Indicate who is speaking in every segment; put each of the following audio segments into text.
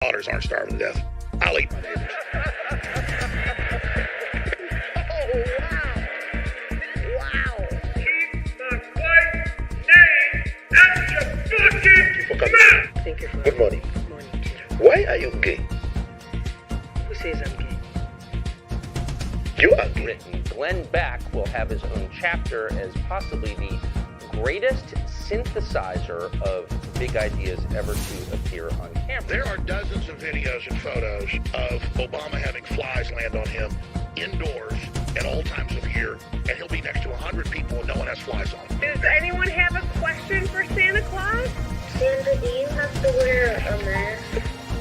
Speaker 1: daughters aren't starving to death. I'll eat my neighbors.
Speaker 2: Wow. Keep my wife's name out your fucking mouth.
Speaker 3: Thank you for
Speaker 1: Good morning.
Speaker 3: Good morning.
Speaker 1: Why are you gay?
Speaker 3: Who says I'm gay?
Speaker 1: You are gay.
Speaker 4: Written. Glenn Beck will have his own chapter as possibly the greatest synthesizer of big ideas ever to appear on camera.
Speaker 1: There are dozens of videos and photos of Obama having flies land on him indoors at all times of year, and he'll be next to 100 people and no one has flies on him.
Speaker 5: Does anyone have a question for Santa Claus?
Speaker 6: Santa, do you have to wear a mask?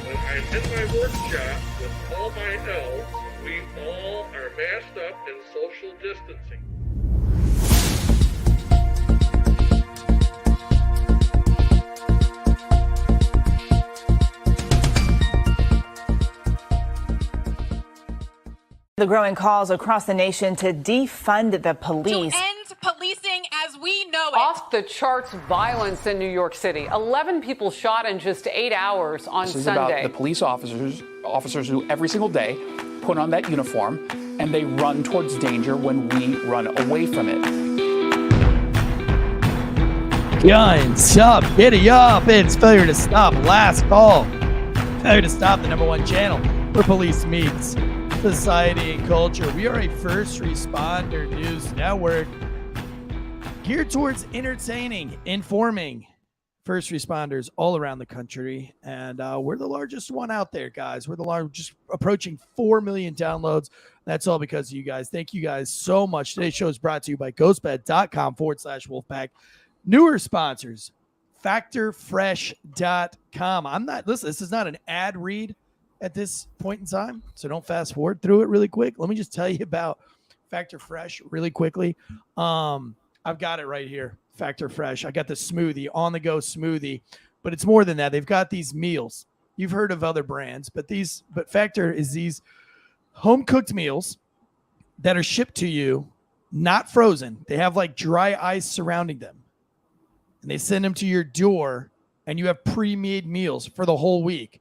Speaker 2: When I'm in my workshop with all my elves, we all are masked up and social distancing.
Speaker 7: The growing calls across the nation to defund the police.
Speaker 8: To end policing as we know it.
Speaker 9: Off the charts violence in New York City. 11 people shot in just 8 hours on Sunday.
Speaker 10: This is about the police officers who every single day put on that uniform and they run towards danger when we run away from it.
Speaker 11: Guns up, giddy up, it's failure to stop, last call. Failure to stop, the #1 channel where police meets society and culture. We are a first responder news network geared towards entertaining, informing first responders all around the country. And we're the largest one out there, guys. We're the largest, approaching 4 million downloads. That's all because of you guys. Thank you guys so much. Today's show is brought to you by ghostbed.com/Wolfpack. Newer sponsors, factorfresh.com. Listen, this is not an ad read at this point in time, so don't fast forward through it really quick. Let me just tell you about Factor Fresh really quickly. I've got it right here, Factor Fresh. I got the smoothie, on-the-go smoothie, but it's more than that. They've got these meals. You've heard of other brands, but Factor is these home-cooked meals that are shipped to you, not frozen. They have like dry ice surrounding them, and they send them to your door, and you have pre-made meals for the whole week.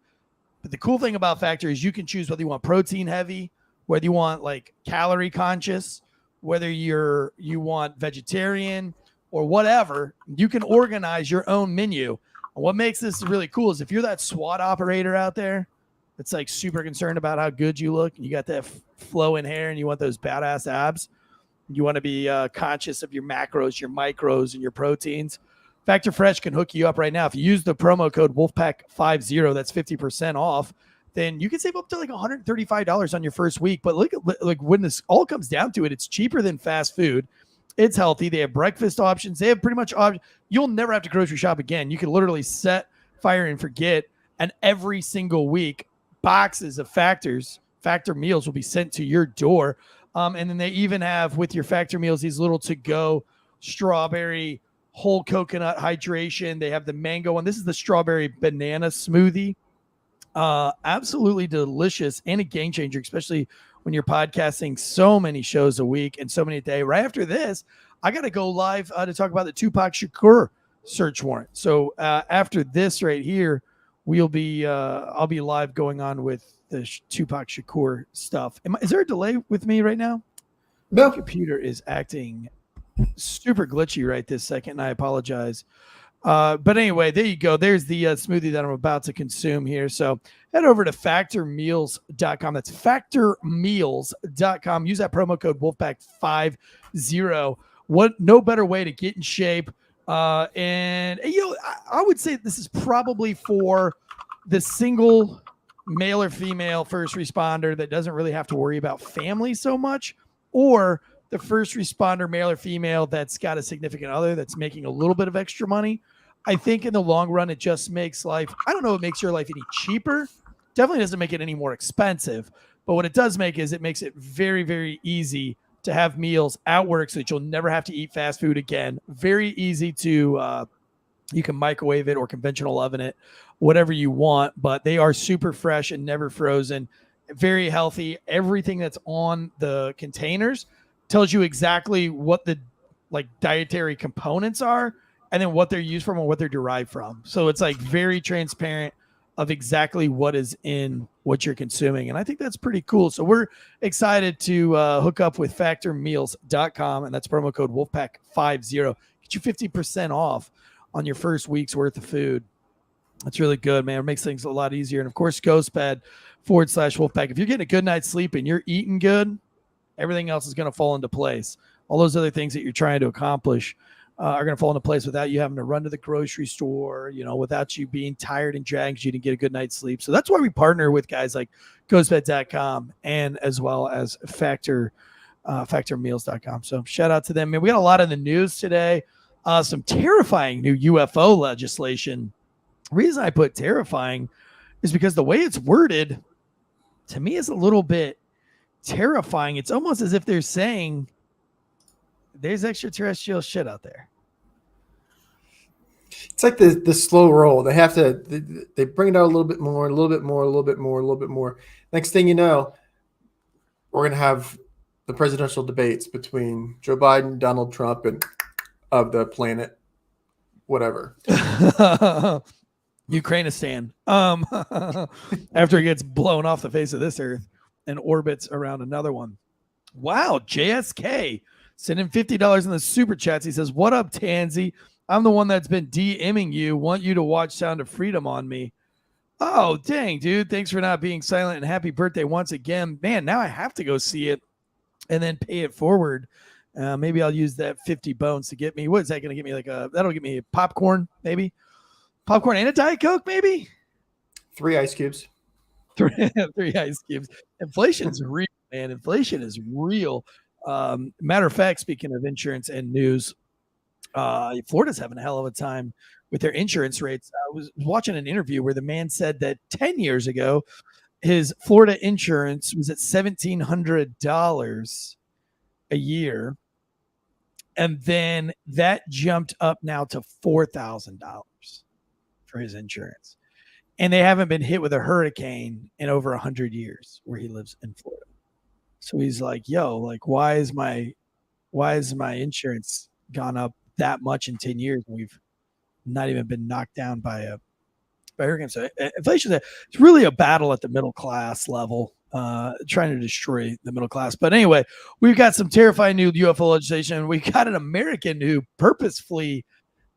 Speaker 11: But the cool thing about Factor is you can choose whether you want protein heavy, whether you want like calorie conscious, whether you want vegetarian or whatever. You can organize your own menu. And what makes this really cool is if you're that SWAT operator out there that's like super concerned about how good you look and you got that flowing hair and you want those badass abs, you want to be conscious of your macros, your micros, and your proteins, Factor Fresh can hook you up right now. If you use the promo code Wolfpack50, that's 50% off, then you can save up to like $135 on your first week. But look, like when this all comes down to it, it's cheaper than fast food. It's healthy. They have breakfast options. They have pretty much options. You'll never have to grocery shop again. You can literally set, fire, and forget. And every single week, boxes of Factor meals will be sent to your door. And then they even have with your Factor meals these little to-go strawberry whole coconut hydration. They have the mango one. This is the strawberry banana smoothie. Absolutely delicious and a game changer, especially when you're podcasting so many shows a week and so many a day. Right after this, I got to go live to talk about the Tupac Shakur search warrant. So after this right here, I'll be live going on with the Tupac Shakur stuff. Is there a delay with me right now?
Speaker 12: No.
Speaker 11: My computer is acting super glitchy right this second, and I apologize. But anyway, there you go. There's the smoothie that I'm about to consume here. So head over to factormeals.com. That's factormeals.com. Use that promo code Wolfpack50. No better way to get in shape. And I would say this is probably for the single male or female first responder that doesn't really have to worry about family so much, or the first responder, male or female, that's got a significant other that's making a little bit of extra money. I think in the long run, it just makes life, I don't know, it makes your life any cheaper. Definitely doesn't make it any more expensive. But what it does make is it makes it very, very easy to have meals at work so that you'll never have to eat fast food again. Very easy to, you can microwave it or conventional oven it, whatever you want. But they are super fresh and never frozen. Very healthy. Everything that's on the containers tells you exactly what the like dietary components are and then what they're used from and what they're derived from. So it's like very transparent. of exactly what is in what you're consuming. And I think that's pretty cool. So we're excited to hook up with factormeals.com, and that's promo code Wolfpack50. Get you 50% off on your first week's worth of food. That's really good, man. It makes things a lot easier. And of course, GhostBed/Wolfpack. If you're getting a good night's sleep and you're eating good, everything else is going to fall into place. All those other things that you're trying to accomplish are going to fall into place without you having to run to the grocery store, without you being tired and dragged because you didn't get a good night's sleep. So that's why we partner with guys like GhostBed.com and as well as factormeals.com. So shout out to them. Man, we got a lot in the news today. Some terrifying new UFO legislation. The reason I put terrifying is because the way it's worded to me is a little bit terrifying. It's almost as if they're saying there's extraterrestrial shit out there.
Speaker 12: It's like the slow roll. They have to, they bring it out a little bit more, a little bit more, a little bit more, a little bit more. Next thing you know, we're going to have the presidential debates between Joe Biden, Donald Trump, and of the planet, whatever.
Speaker 11: Ukrainistan. After it gets blown off the face of this earth and orbits around another one. Wow, JSK sending $50 in the super chats. He says, "What up, Tansey? I'm the one that's been DMing you. Want you to watch Sound of Freedom on me." Oh, dang, dude. Thanks for not being silent, and happy birthday once again. Man, now I have to go see it and then pay it forward. Maybe I'll use that 50 bones to get me. What is that going to get me? That'll get me popcorn, maybe. Popcorn and a Diet Coke, maybe?
Speaker 12: 3 ice cubes.
Speaker 11: 3 ice cubes. Inflation's real, man. Inflation is real. Matter of fact, speaking of insurance and news, Florida's having a hell of a time with their insurance rates. I was watching an interview where the man said that 10 years ago, his Florida insurance was at $1,700 a year. And then that jumped up now to $4,000 for his insurance. And they haven't been hit with a hurricane in over 100 years where he lives in Florida. So he's like, yo, like, why is my insurance gone up that much in 10 years? And we've not even been knocked down by hurricane. So inflation, it's really a battle at the middle class level, trying to destroy the middle class. But anyway, we've got some terrifying new UFO legislation. We got an American who purposefully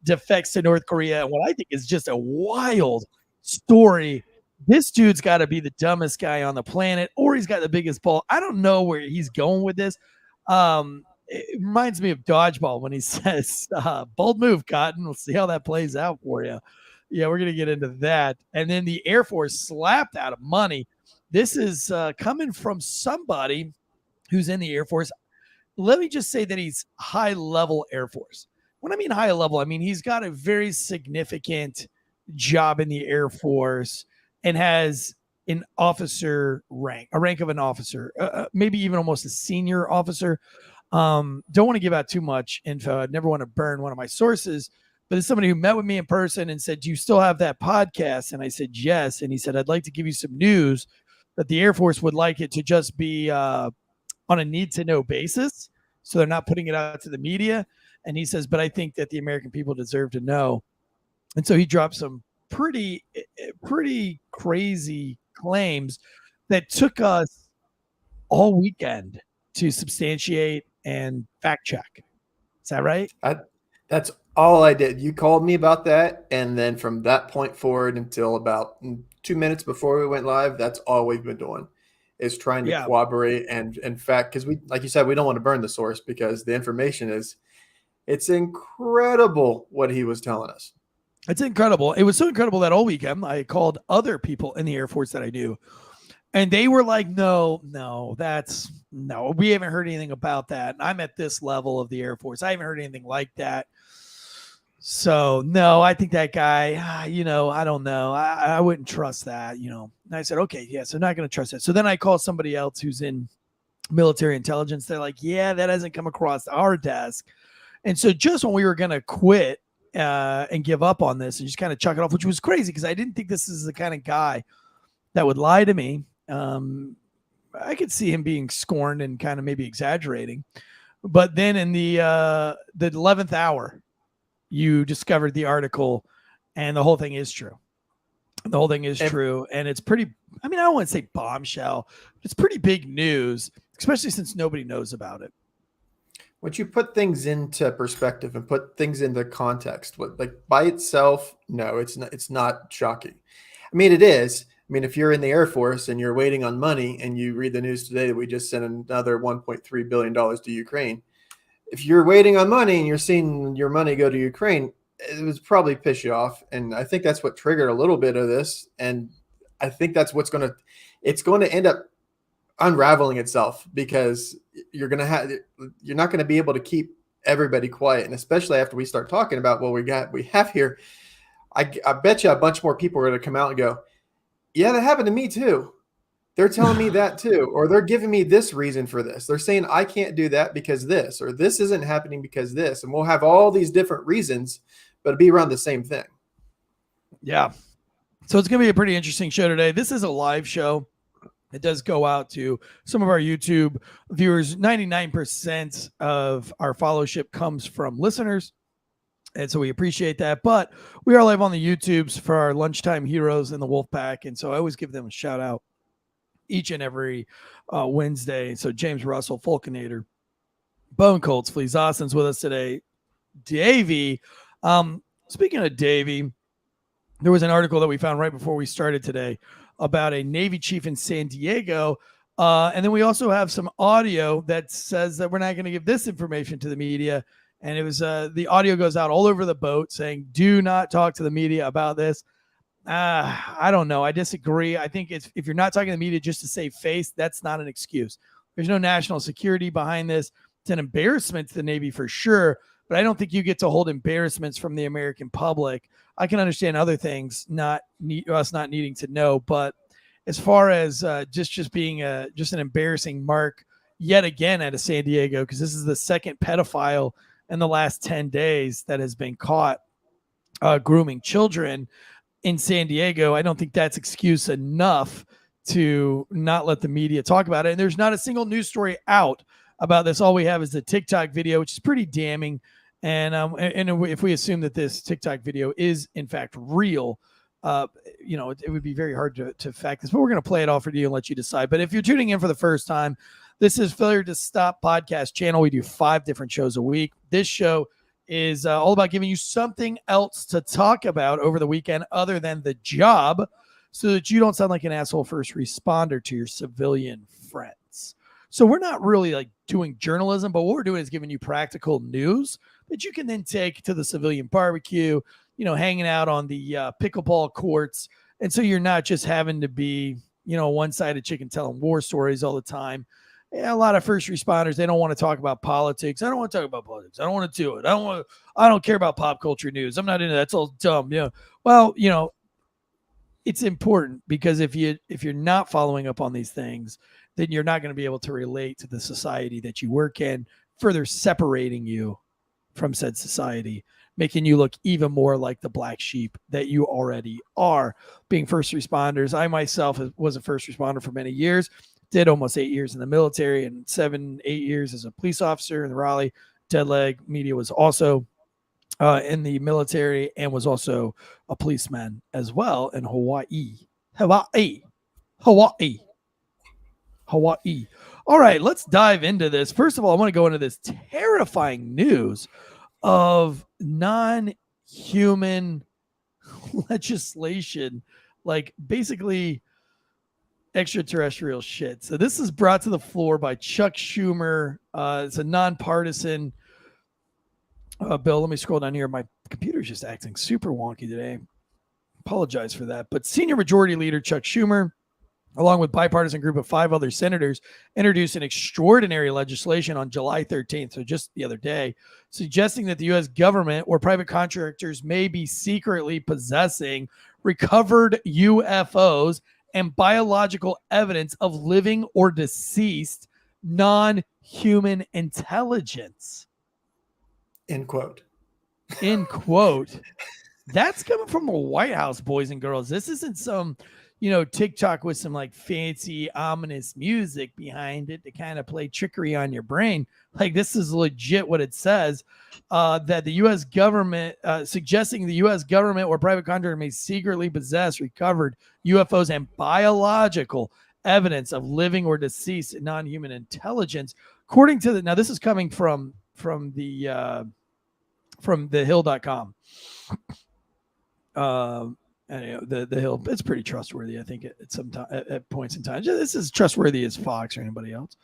Speaker 11: defects to North Korea. And what I think is just a wild story. This dude's got to be the dumbest guy on the planet, or he's got the biggest ball. I don't know where he's going with this. It reminds me of Dodgeball when he says, bold move, Cotton. We'll see how that plays out for you. Yeah, we're going to get into that. And then the Air Force slapped out of money. This is coming from somebody who's in the Air Force. Let me just say that he's high-level Air Force. When I mean high level, I mean he's got a very significant job in the Air Force and has an officer rank, a rank of an officer, maybe even almost a senior officer. Don't want to give out too much info. I'd never want to burn one of my sources, but it's somebody who met with me in person and said, "Do you still have that podcast?" And I said, "Yes." And he said, "I'd like to give you some news that the Air Force would like it to just be on a need-to-know basis, so they're not putting it out to the media." And he says, "But I think that the American people deserve to know." And so he dropped some pretty crazy claims that took us all weekend to substantiate and fact check. Is that right?
Speaker 12: That's all I did. You called me about that. And then from that point forward until about 2 minutes before we went live, that's all we've been doing is trying to corroborate and in fact, because we, like you said, we don't want to burn the source because the information it's incredible what he was telling us.
Speaker 11: It's incredible. It was so incredible that all weekend I called other people in the Air Force that I knew, and they were like, no, we haven't heard anything about that. I'm at this level of the Air Force. I haven't heard anything like that. So no, I think that guy, I don't know. I wouldn't trust that, And I said, okay, yeah, so not going to trust that. So then I called somebody else who's in military intelligence. They're like, yeah, that hasn't come across our desk. And so just when we were going to quit and give up on this and just kind of chuck it off, which was crazy because I didn't think this is the kind of guy that would lie to me. I could see him being scorned and kind of maybe exaggerating. But then in the 11th hour, you discovered the article and the whole thing is true. The whole thing is true, and it's pretty. I mean, I don't want to say bombshell. It's pretty big news, especially since nobody knows about it.
Speaker 12: Once you put things into perspective and put things into context, like by itself, no, it's not shocking. I mean, it is. I mean, if you're in the Air Force and you're waiting on money and you read the news today that we just sent another $1.3 billion to Ukraine, if you're waiting on money and you're seeing your money go to Ukraine, it was probably piss you off. And I think that's what triggered a little bit of this. And I think that's it's going to end up unraveling itself, because you're not going to be able to keep everybody quiet. And especially after we start talking about what we have here, I bet you a bunch more people are going to come out and go, yeah, that happened to me too. They're telling me that too, or they're giving me this reason for this. They're saying I can't do that because this, or this isn't happening because this. And we'll have all these different reasons, but it'll be around the same thing.
Speaker 11: Yeah. So it's going to be a pretty interesting show today. This is a live show. It does go out to some of our YouTube viewers. 99% of our followership comes from listeners, and so we appreciate that. But we are live on the YouTubes for our lunchtime heroes in the Wolf Pack, and so I always give them a shout out each and every Wednesday. So James Russell, Fulcanator, Bone Colts, Fleas Austin's with us today. Davey. Speaking of Davey, there was an article that we found right before we started today about a Navy chief in San Diego. And then we also have some audio that says that we're not going to give this information to the media. And it was the audio goes out all over the boat saying, do not talk to the media about this. I don't know. I disagree. I think if you're not talking to the media just to save face, that's not an excuse. There's no national security behind this. It's an embarrassment to the Navy for sure, but I don't think you get to hold embarrassments from the American public. I can understand other things, us not needing to know, but as far as just being just an embarrassing mark yet again out of San Diego, because this is the second pedophile in the last 10 days that has been caught grooming children in San Diego. I don't think that's excuse enough to not let the media talk about it. And there's not a single news story out about this. All we have is the TikTok video, which is pretty damning. And if we assume that this TikTok video is in fact real, it would be very hard to fact this, but we're going to play it all for you and let you decide. But if you're tuning in for the first time, this is Failure to Stop podcast channel. We do 5 different shows a week. This show is all about giving you something else to talk about over the weekend other than the job, so that you don't sound like an asshole first responder to your civilian friends. So we're not really like doing journalism, but what we're doing is giving you practical news that you can then take to the civilian barbecue, hanging out on the pickleball courts. And so you're not just having to be, a one-sided chicken telling war stories all the time. Yeah, a lot of first responders, they don't want to talk about politics. I don't want to talk about politics. I don't want to do it. I don't care about pop culture news. I'm not into that. It's all dumb. Well, it's important, because if you're not following up on these things, then you're not going to be able to relate to the society that you work in, further separating you from said society, making you look even more like the black sheep that you already are. Being first responders, I myself was a first responder for many years, did almost 8 years in the military and 7-8 years as a police officer in the Raleigh Dead Leg media, was also in the military, and was also a policeman as well in Hawaii. All right, let's dive into this. First of all, I want to go into this terrifying news of non-human legislation, like basically extraterrestrial shit. So this is brought to the floor by Chuck Schumer. It's a nonpartisan bill. Let me scroll down here. My computer's just acting super wonky today. Apologize for that. But Senior Majority Leader Chuck Schumer, along with bipartisan group of 5 other senators, introduced an extraordinary legislation on July 13th, so just the other day, suggesting that the U.S. government or private contractors may be secretly possessing recovered UFOs and biological evidence of living or deceased non-human intelligence.
Speaker 12: End quote.
Speaker 11: End quote. That's coming from the White House, boys and girls. This isn't some TikTok with some like fancy, ominous music behind it to kind of play trickery on your brain. Like, this is legit what it says, that the U.S. government, suggesting the U.S. government or private contractor may secretly possess recovered UFOs and biological evidence of living or deceased non-human intelligence. According to now this is coming from the hill.com. The Hill, it's pretty trustworthy, I think, at points in time. This is trustworthy as Fox or anybody else.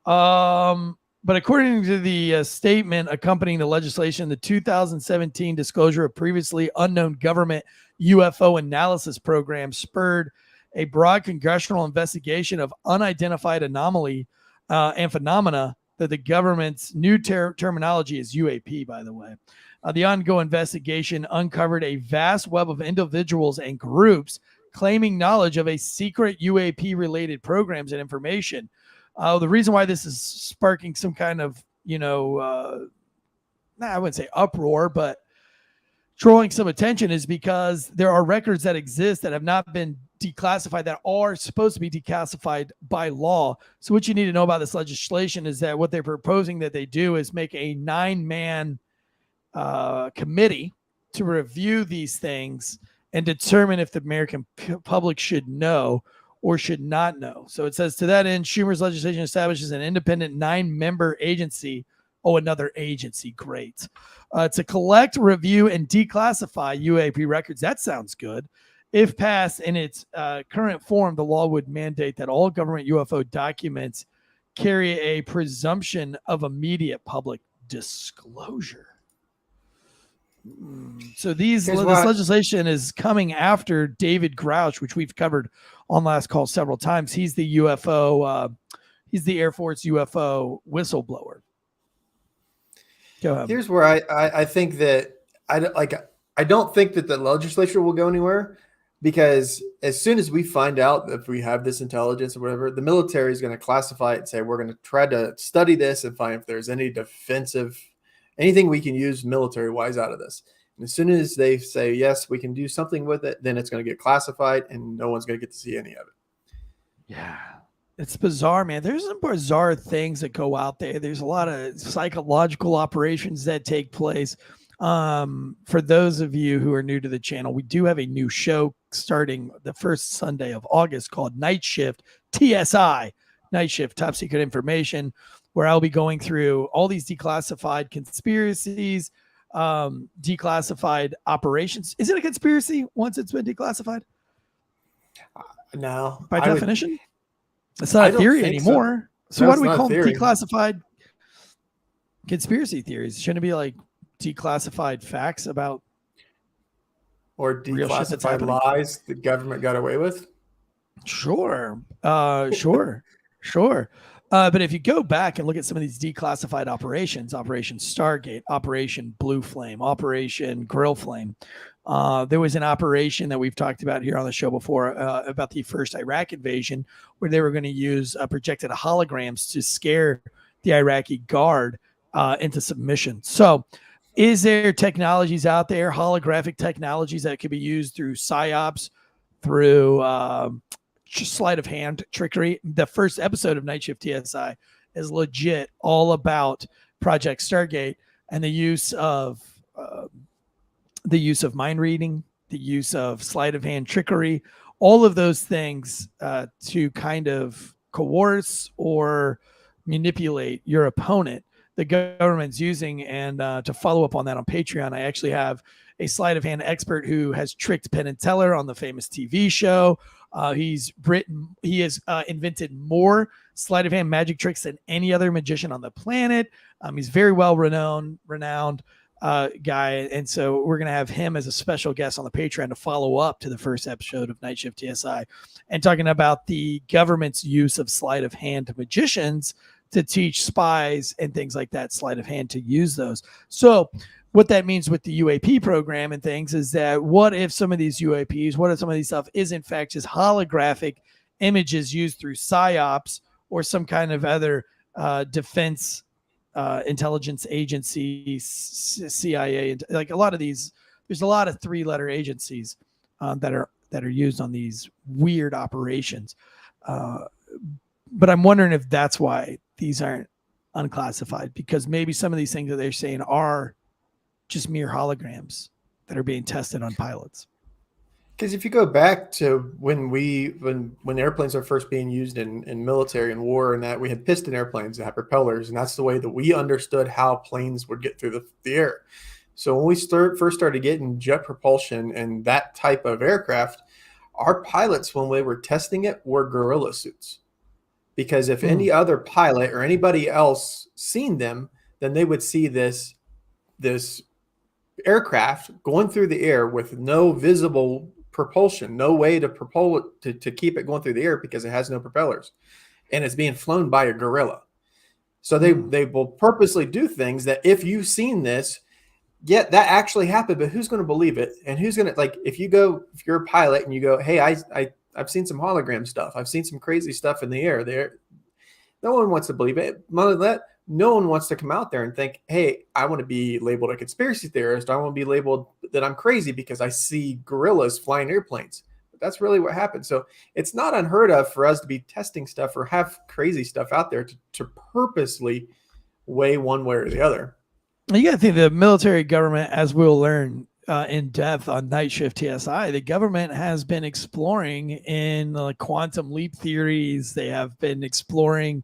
Speaker 11: But according to the statement accompanying the legislation, the 2017 disclosure of previously unknown government UFO analysis program spurred a broad congressional investigation of unidentified anomaly and phenomena that the government's new terminology is UAP, by the way. The ongoing investigation uncovered a vast web of individuals and groups claiming knowledge of a secret UAP-related programs and information. The reason why this is sparking some kind of, I wouldn't say uproar, but drawing some attention is because there are records that exist that have not been declassified that are supposed to be declassified by law. So what you need to know about this legislation is that what they're proposing that they do is make a 9-man committee to review these things and determine if the American public should know or should not know. So it says, to that end, Schumer's legislation establishes an independent 9-member agency. Oh, another agency. Great. To collect, review, and declassify UAP records. That sounds good. If passed in its current form, the law would mandate that all government UFO documents carry a presumption of immediate public disclosure. So this legislation is coming after David Grouch, which we've covered on Last Call several times. He's the UFO, he's the Air Force UFO whistleblower. Go ahead.
Speaker 12: Here's where I think that I don't think that the legislature will go anywhere, because as soon as we find out if we have this intelligence or whatever, the military is going to classify it and say, we're going to try to study this and find if there's any defensive, anything we can use military wise out of this. And as soon as they say, yes, we can do something with it, then it's going to get classified and no one's going to get to see any of it. Yeah.
Speaker 11: It's bizarre, man. There's some bizarre things that go out there. There's a lot of psychological operations that take place. For those of you who are new to the channel, we do have a new show starting the first Sunday of August called Night Shift TSI, Night Shift Top Secret Information, where I'll be going through all these declassified conspiracies, declassified operations. Is it a conspiracy once it's been declassified?
Speaker 12: No.
Speaker 11: By definition? It's not a theory anymore. So why do we call them declassified conspiracy theories? Shouldn't it be like declassified facts about
Speaker 12: or declassified lies the government got away with?
Speaker 11: Sure. Sure. But if you go back and look at some of these declassified operations, Operation Stargate, Operation Blue Flame, Operation Grill Flame, there was an operation that we've talked about here on the show before about the first Iraq invasion, where they were going to use projected holograms to scare the Iraqi guard into submission. So is there technologies out there, holographic technologies that could be used through PSYOPs, through sleight of hand trickery? The first episode of Night Shift TSI is legit all about Project Stargate and the use of mind reading, the use of sleight of hand trickery, all of those things to kind of coerce or manipulate your opponent. The government's using, and to follow up on that on Patreon, I actually have a sleight of hand expert who has tricked Penn and Teller on the famous TV show. He has invented more sleight of hand magic tricks than any other magician on the planet. He's very well renowned guy. And so we're going to have him as a special guest on the Patreon to follow up to the first episode of Night Shift TSI and talking about the government's use of sleight of hand magicians to teach spies and things like that, sleight of hand, to use those. So what that means with the UAP program and things is that what if some of these UAPs, what if some of these stuff is in fact just holographic images used through PSYOPs or some kind of other defense intelligence agency, CIA, like a lot of these, there's a lot of 3-letter agencies that that are used on these weird operations. But I'm wondering if that's why these aren't unclassified, because maybe some of these things that they're saying are just mere holograms that are being tested on pilots.
Speaker 12: Because if you go back to when airplanes are first being used in military and war, and that we had piston airplanes that had propellers, and that's the way that we understood how planes would get through the air. So when we first started getting jet propulsion and that type of aircraft, our pilots, when we were testing it, wore gorilla suits. Because if any other pilot or anybody else seen them, then they would see this aircraft going through the air with no visible propulsion, no way to propel it to keep it going through the air because it has no propellers, and it's being flown by a gorilla. So they will purposely do things that if you've seen this, yeah, that actually happened, but who's going to believe it? And who's going to, like, if you're a pilot and you go, hey, I've seen some hologram stuff, I've seen some crazy stuff in the air there, no one wants to believe it. No one wants to come out there and think, hey, I want to be labeled a conspiracy theorist. I want to be labeled that I'm crazy because I see gorillas flying airplanes. But that's really what happened. So it's not unheard of for us to be testing stuff or have crazy stuff out there to purposely weigh one way or the other.
Speaker 11: You got to think the military government, as we'll learn in depth on Night Shift TSI, the government has been exploring in quantum leap theories. They have been exploring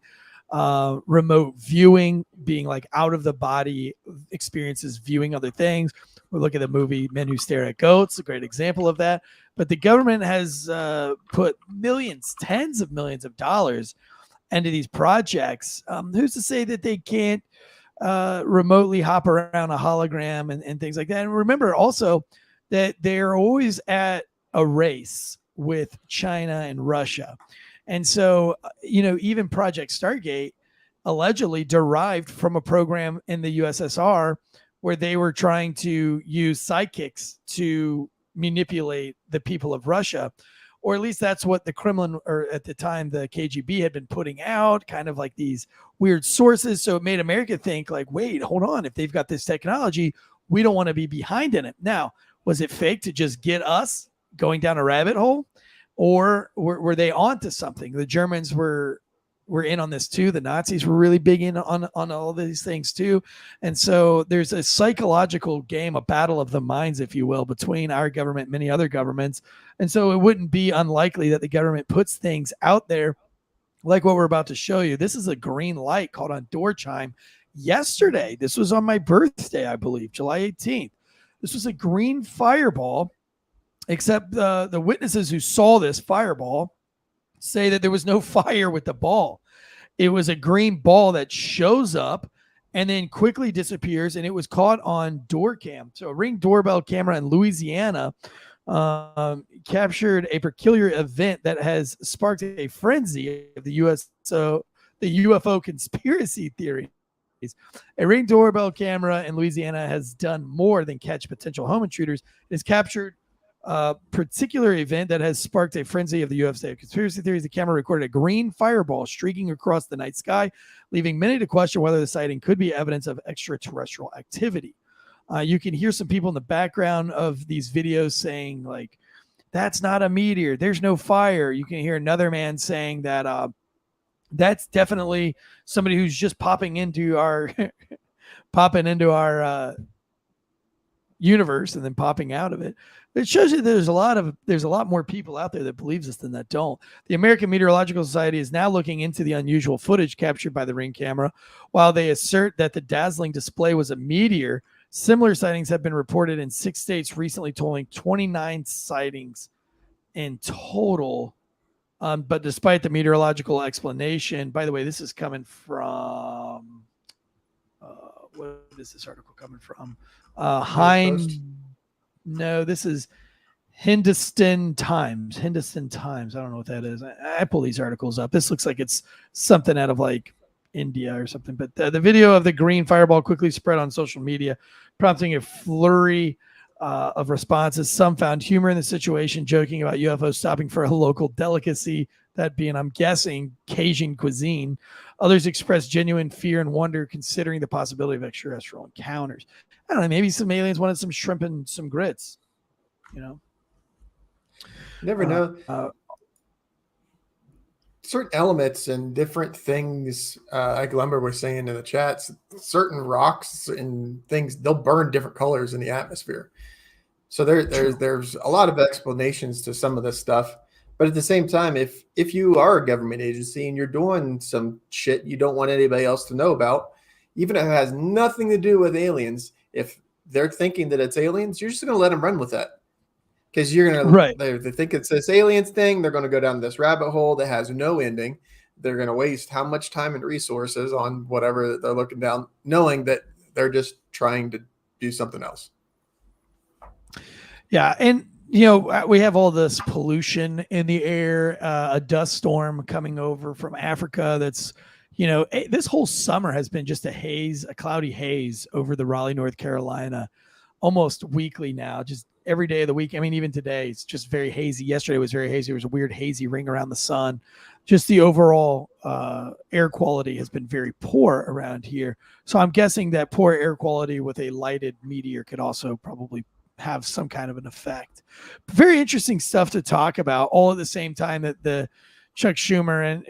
Speaker 11: remote viewing, being like out of the body experiences, viewing other things. We look at the movie Men Who Stare at Goats, a great example of that. But the government has put millions, tens of millions of dollars into these projects. Who's to say that they can't remotely hop around a hologram and things like that? And remember also that they're always at a race with China and Russia. And so, even Project Stargate allegedly derived from a program in the USSR where they were trying to use psychics to manipulate the people of Russia, or at least that's what the Kremlin, or at the time the KGB, had been putting out, kind of like these weird sources. So it made America think like, wait, hold on, if they've got this technology, we don't want to be behind in it. Now, was it fake to just get us going down a rabbit hole? Or were they onto something? The Germans were in on this too. The Nazis were really big in on all these things too. And so there's a psychological game, a battle of the minds, if you will, between our government and many other governments. And so it wouldn't be unlikely that the government puts things out there like what we're about to show you. This is a green light caught on door chime yesterday. This was on my birthday, I believe, July 18th. This was a green fireball. Except the witnesses who saw this fireball say that there was no fire with the ball. It was a green ball that shows up and then quickly disappears, and it was caught on door cam. So a Ring doorbell camera in Louisiana captured a peculiar event that has sparked a frenzy of the UFO conspiracy theory. A Ring doorbell camera in Louisiana has done more than catch potential home intruders. It has captured a particular event that has sparked a frenzy of the UFC conspiracy theories. The camera recorded a green fireball streaking across the night sky, leaving many to question whether the sighting could be evidence of extraterrestrial activity. You can hear some people in the background of these videos saying, like, that's not a meteor, there's no fire. You can hear another man saying that that's definitely somebody who's just popping into our universe and then popping out of it. It shows you there's a lot more people out there that believes this than that don't. The American Meteorological Society is now looking into the unusual footage captured by the Ring camera. While they assert that the dazzling display was a meteor, similar sightings have been reported in 6 states recently, totaling 29 sightings in total. But despite the meteorological explanation, by the way, this is coming from what is this article coming from? No, this is Hindustan Times. I don't know what that is. I pull these articles up. This looks like it's something out of like India or something. But the video of the green fireball quickly spread on social media, prompting a flurry of responses. Some found humor in the situation, joking about UFOs stopping for a local delicacy, that being, I'm guessing, Cajun cuisine. Others expressed genuine fear and wonder, considering the possibility of extraterrestrial encounters. I don't know, maybe some aliens wanted some shrimp and some grits,
Speaker 12: Never know. Certain elements and different things, like Lumber was saying in the chats, certain rocks and things, they'll burn different colors in the atmosphere. So there's a lot of explanations to some of this stuff. But at the same time, if you are a government agency and you're doing some shit you don't want anybody else to know about, even if it has nothing to do with aliens, if they're thinking that it's aliens, you're just going to let them run with that. Because you're going to, they think it's this aliens thing. They're going to go down this rabbit hole that has no ending. They're going to waste how much time and resources on whatever they're looking down, knowing that they're just trying to do something else.
Speaker 11: Yeah. And, we have all this pollution in the air, a dust storm coming over from Africa. That's, this whole summer has been just a cloudy haze over the Raleigh, North Carolina, almost weekly now, just every day of the week. I mean, even today, it's just very hazy. Yesterday was very hazy. There was a weird hazy ring around the sun. Just the overall air quality has been very poor around here. So I'm guessing that poor air quality with a lighted meteor could also probably have some kind of an effect. Very interesting stuff to talk about, all at the same time that the Chuck Schumer and,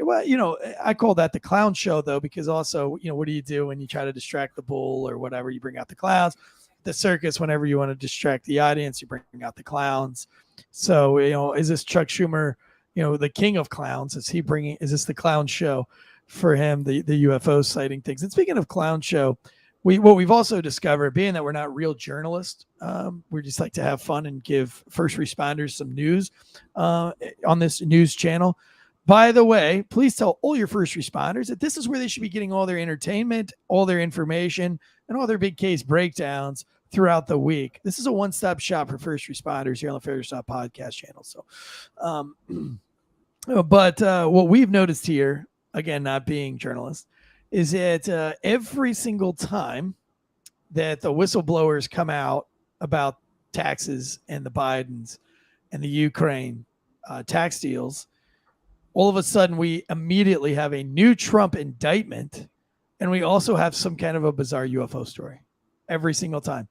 Speaker 11: I call that the clown show, though, because also, what do you do when you try to distract the bull or whatever? You bring out the clowns. The circus, whenever you want to distract the audience, you bring out the clowns. So, is this Chuck Schumer, the king of clowns? Is this the clown show for him, the UFO sighting things? And speaking of clown show, what we've also discovered, being that we're not real journalists, we just like to have fun and give first responders some news on this news channel. By the way, please tell all your first responders that this is where they should be getting all their entertainment, all their information, and all their big case breakdowns throughout the week. This is a one-stop shop for first responders here on the Fair Stop podcast channel. So, but what we've noticed here, again, not being journalists, is that every single time that the whistleblowers come out about taxes and the Bidens and the Ukraine tax deals, all of a sudden we immediately have a new Trump indictment, and we also have some kind of a bizarre UFO story every single time.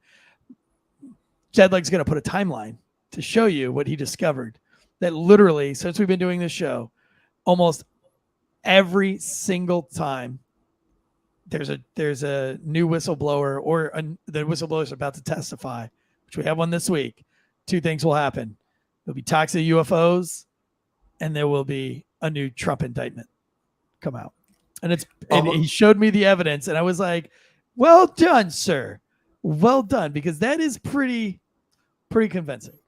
Speaker 11: Dead Leg's going to put a timeline to show you what he discovered, that literally, since we've been doing this show, almost every single time there's a new whistleblower or the whistleblower is about to testify, which we have one this week, two things will happen. There'll be toxic UFOs, and there will be a new Trump indictment come out. And he showed me the evidence, and I was like, well done, sir. Well done, because that is pretty convincing.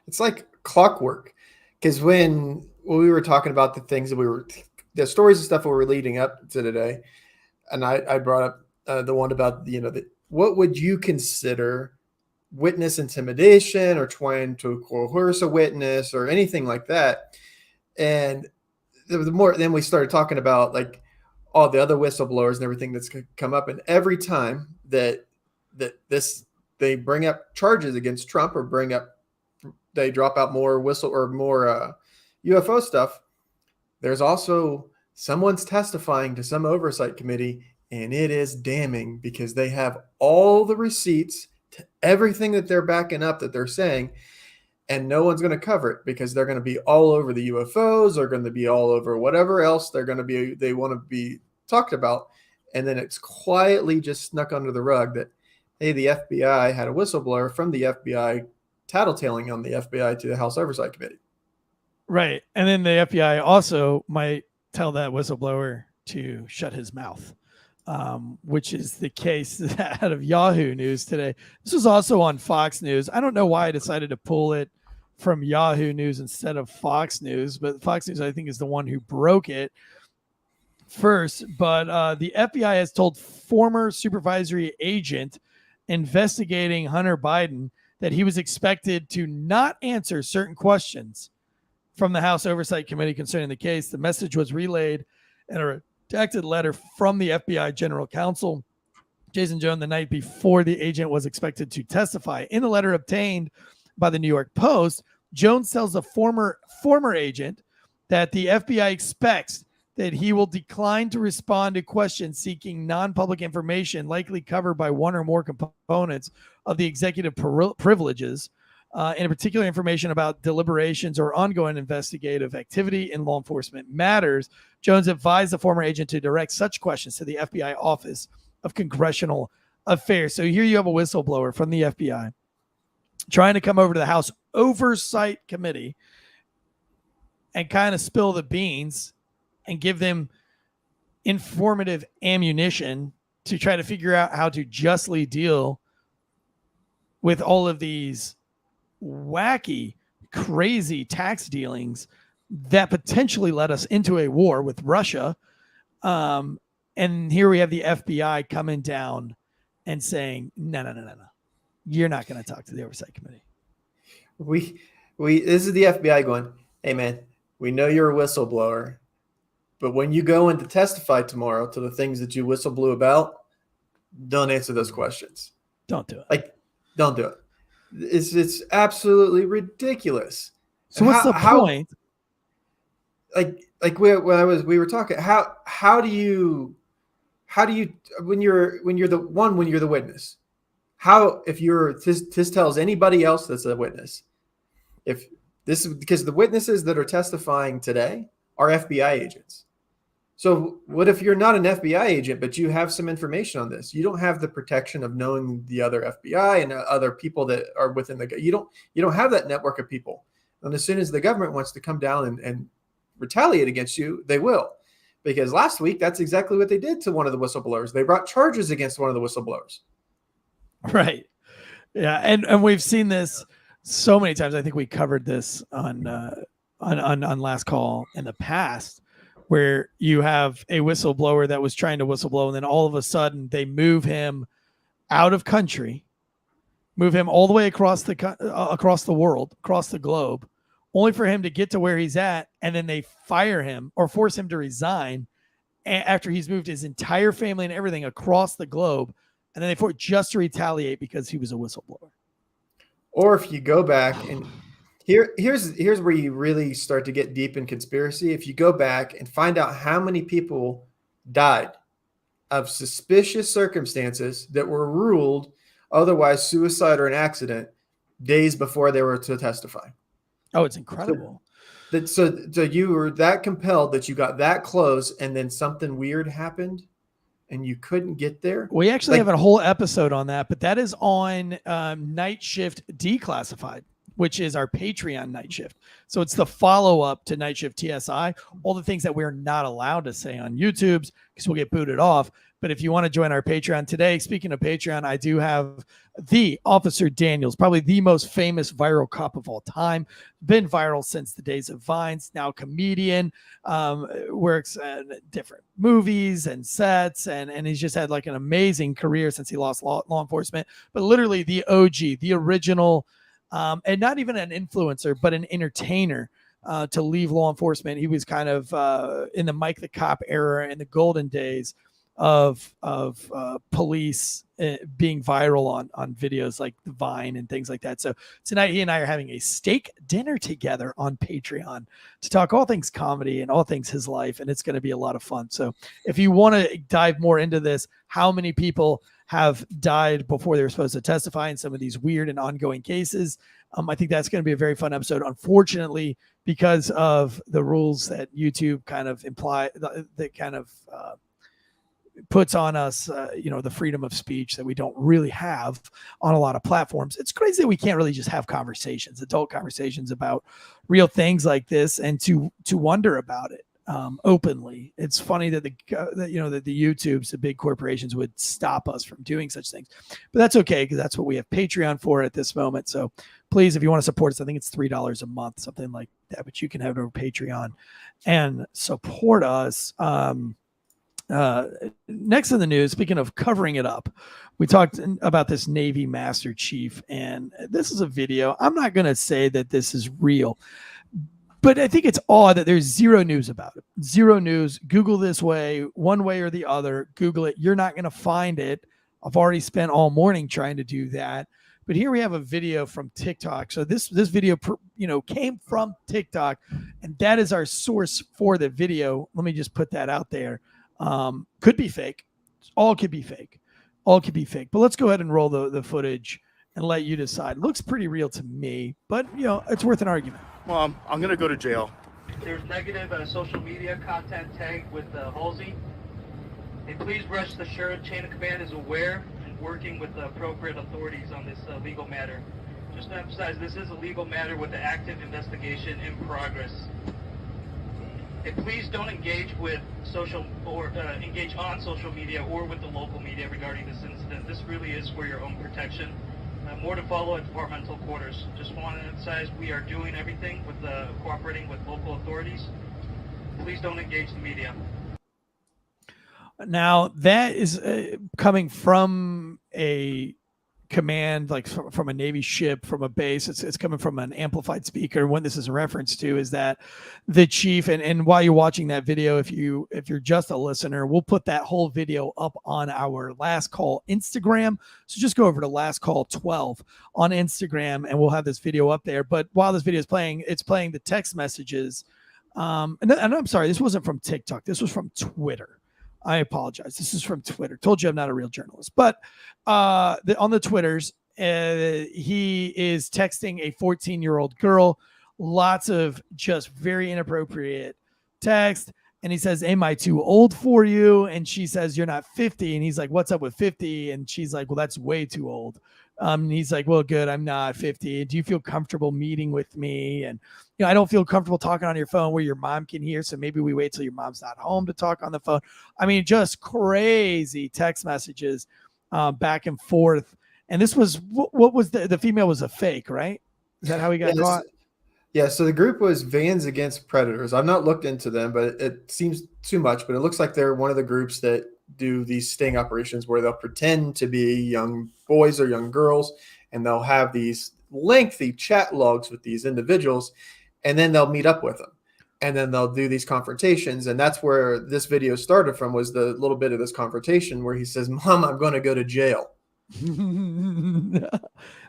Speaker 12: It's like clockwork. Because when we were talking about the things that the stories and stuff we were leading up to today, and I brought up the one about, what would you consider witness intimidation or trying to coerce a witness or anything like that. And then we started talking about like all the other whistleblowers and everything that's come up. And every time that they bring up charges against Trump or they drop out more UFO stuff, there's also someone's testifying to some oversight committee, and it is damning because they have all the receipts to everything that they're backing up that they're saying, and no one's going to cover it because they're going to be all over the UFOs, they're going to be all over whatever else they want to be talked about. And then it's quietly just snuck under the rug that, hey, the FBI had a whistleblower from the FBI tattletaling on the FBI to the House Oversight Committee. Right. And then the FBI also might tell that whistleblower to shut his mouth, which is the case out of Yahoo News today. This was also on Fox News. I don't know why I decided to pull it from Yahoo News instead of Fox News, but Fox News, I think, is the one who broke it first. But the FBI has told former supervisory agent investigating Hunter Biden that he was expected to not answer certain questions from the House Oversight Committee concerning the case. The message was relayed in a redacted letter from the FBI General Counsel, Jason Jones, the night before the agent was expected to testify. In the letter obtained by the New York Post, Jones tells the former agent that the FBI expects that he will decline to respond to questions seeking non-public information likely covered by one or more components of the executive privileges.
Speaker 11: in particular information about deliberations or ongoing investigative activity in law enforcement matters. Jones advised the former agent to direct such questions to the FBI Office of Congressional Affairs. So here you have a whistleblower from the FBI trying to come over to the House Oversight Committee and kind of spill the beans and give them informative ammunition to try to figure out how to justly deal with all of these wacky, crazy tax dealings that potentially led us into a war with Russia. And here we have the FBI coming down and saying, no. You're not going to talk to the Oversight Committee.
Speaker 12: This is the FBI going, hey man, we know you're a whistleblower, but when you go in to testify tomorrow to the things that you whistleblew about, don't answer those questions.
Speaker 11: Don't do it.
Speaker 12: Like, don't do it. It's absolutely ridiculous.
Speaker 11: So what's the point?
Speaker 12: Like we were talking, how do you when you're the witness, if you're this tells anybody else that's a witness, if this is because the witnesses that are testifying today are FBI agents. So what if you're not an FBI agent, but you have some information on this? You don't have the protection of knowing the other FBI and other people that are within you don't have that network of people. And as soon as the government wants to come down and retaliate against you, they will. Because last week, that's exactly what they did to one of the whistleblowers. They brought charges against one of the whistleblowers.
Speaker 11: Right. Yeah. And we've seen this so many times. I think we covered this on Last Call in the past, where you have a whistleblower that was trying to whistleblow, and then all of a sudden they move him out of country, move him all the way across the world, across the globe, only for him to get to where he's at, and then they fire him or force him to resign after he's moved his entire family and everything across the globe, and then they force just to retaliate because he was a whistleblower.
Speaker 12: Or if you go back and here's where you really start to get deep in conspiracy. If you go back and find out how many people died of suspicious circumstances that were ruled otherwise suicide or an accident days before they were to testify.
Speaker 11: Oh, it's incredible.
Speaker 12: So you were that compelled that you got that close, and then something weird happened and you couldn't get there.
Speaker 11: We actually have a whole episode on that, but that is on Night Shift Declassified, which is our Patreon Night Shift. So it's the follow-up to Night Shift TSI, all the things that we're not allowed to say on YouTube's because we'll get booted off. But if you want to join our Patreon today, speaking of Patreon, I do have the Officer Daniels, probably the most famous viral cop of all time, been viral since the days of Vines, now comedian, works in different movies and sets, and he's just had like an amazing career since he lost law enforcement, but literally the OG, the original, and not even an influencer, but an entertainer to leave law enforcement. He was kind of in the Mike the Cop era in the golden days of police being viral on videos like the Vine and things like that. So tonight he and I are having a steak dinner together on Patreon to talk all things comedy and all things his life, and it's going to be a lot of fun. So if you want to dive more into this, how many people have died before they were supposed to testify in some of these weird and ongoing cases, I think that's going to be a very fun episode. Unfortunately, because of the rules that YouTube kind of imply, that kind of puts on us, the freedom of speech that we don't really have on a lot of platforms. It's crazy that we can't really just have conversations, adult conversations about real things like this, and to wonder about it openly. It's funny that the YouTubes, the big corporations, would stop us from doing such things, but that's okay because that's what we have Patreon for at this moment. So please, if you want to support us, I think it's $3 a month, something like that, but you can have it over Patreon and support us. Next in the news, speaking of covering it up, we talked about this Navy Master Chief, and this is a video. I'm not going to say that this is real, but I think it's odd that there's zero news about it. Zero news. Google this one way or the other. Google it. You're not going to find it. I've already spent all morning trying to do that. But here we have a video from TikTok. So this video, came from TikTok, and that is our source for the video. Let me just put that out there. Could be fake. All could be fake. But let's go ahead and roll the footage and let you decide. Looks pretty real to me, but it's worth an argument.
Speaker 13: Well, I'm going to go to jail.
Speaker 14: There's negative social media content tagged with Halsey. And please rest assured, chain of command is aware and working with the appropriate authorities on this legal matter. Just to emphasize, this is a legal matter with an active investigation in progress. And please don't engage with engage on social media or with the local media regarding this incident. This really is for your own protection. More to follow at departmental quarters. Just want to emphasize, we are doing everything with cooperating with local authorities. Please don't engage the media.
Speaker 11: Now that is coming from a command, like from a Navy ship, from a base. It's coming from an amplified speaker. What this is a reference to is that the chief, and while you're watching that video, if you're just a listener, we'll put that whole video up on our Last Call Instagram. So just go over to Last Call 12 on Instagram and we'll have this video up there. But while this video is playing, it's playing the text messages. And I'm sorry, this wasn't from TikTok. This was from Twitter. I apologize. This is from Twitter. Told you I'm not a real journalist. But on the Twitters, he is texting a 14-year-old girl. Lots of just very inappropriate text. And he says, "Am I too old for you?" And she says, "You're not 50." And he's like, "What's up with 50?" And she's like, "Well, that's way too old." And he's like, "Well, good. I'm not 50. Do you feel comfortable meeting with me?" And I don't feel comfortable talking on your phone where your mom can hear. So maybe we wait till your mom's not home to talk on the phone. I mean, just crazy text messages back and forth. And this was, what was the female was a fake, right? Is that how he got caught?
Speaker 12: Yeah. So the group was Vans Against Predators. I've not looked into them, but it seems too much, but it looks like they're one of the groups that do these sting operations where they'll pretend to be young boys or young girls, and they'll have these lengthy chat logs with these individuals. And then they'll meet up with them, and then they'll do these confrontations. And that's where this video started from, was the little bit of this confrontation where he says, "Mom, I'm going to go to jail."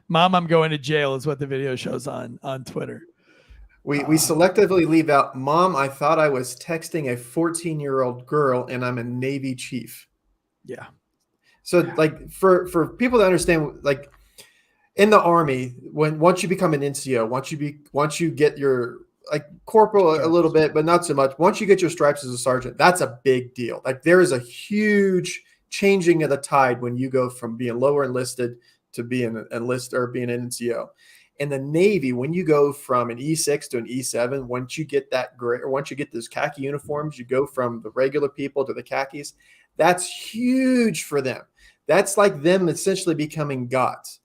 Speaker 11: Mom, I'm going to jail is what the video shows on Twitter.
Speaker 12: We selectively leave out, "Mom, I thought I was texting a 14-year-old girl and I'm a Navy chief."
Speaker 11: Yeah.
Speaker 12: So like for people to understand, like, in the Army, once you become an NCO, once you get your like corporal a little bit, but not so much. Once you get your stripes as a sergeant, that's a big deal. Like, there is a huge changing of the tide when you go from being lower enlisted to being an enlisted or being an NCO. In the Navy, when you go from an E6 to an E7, once you get that gray, or once you get those khaki uniforms, you go from the regular people to the khakis. That's huge for them. That's like them essentially becoming gods.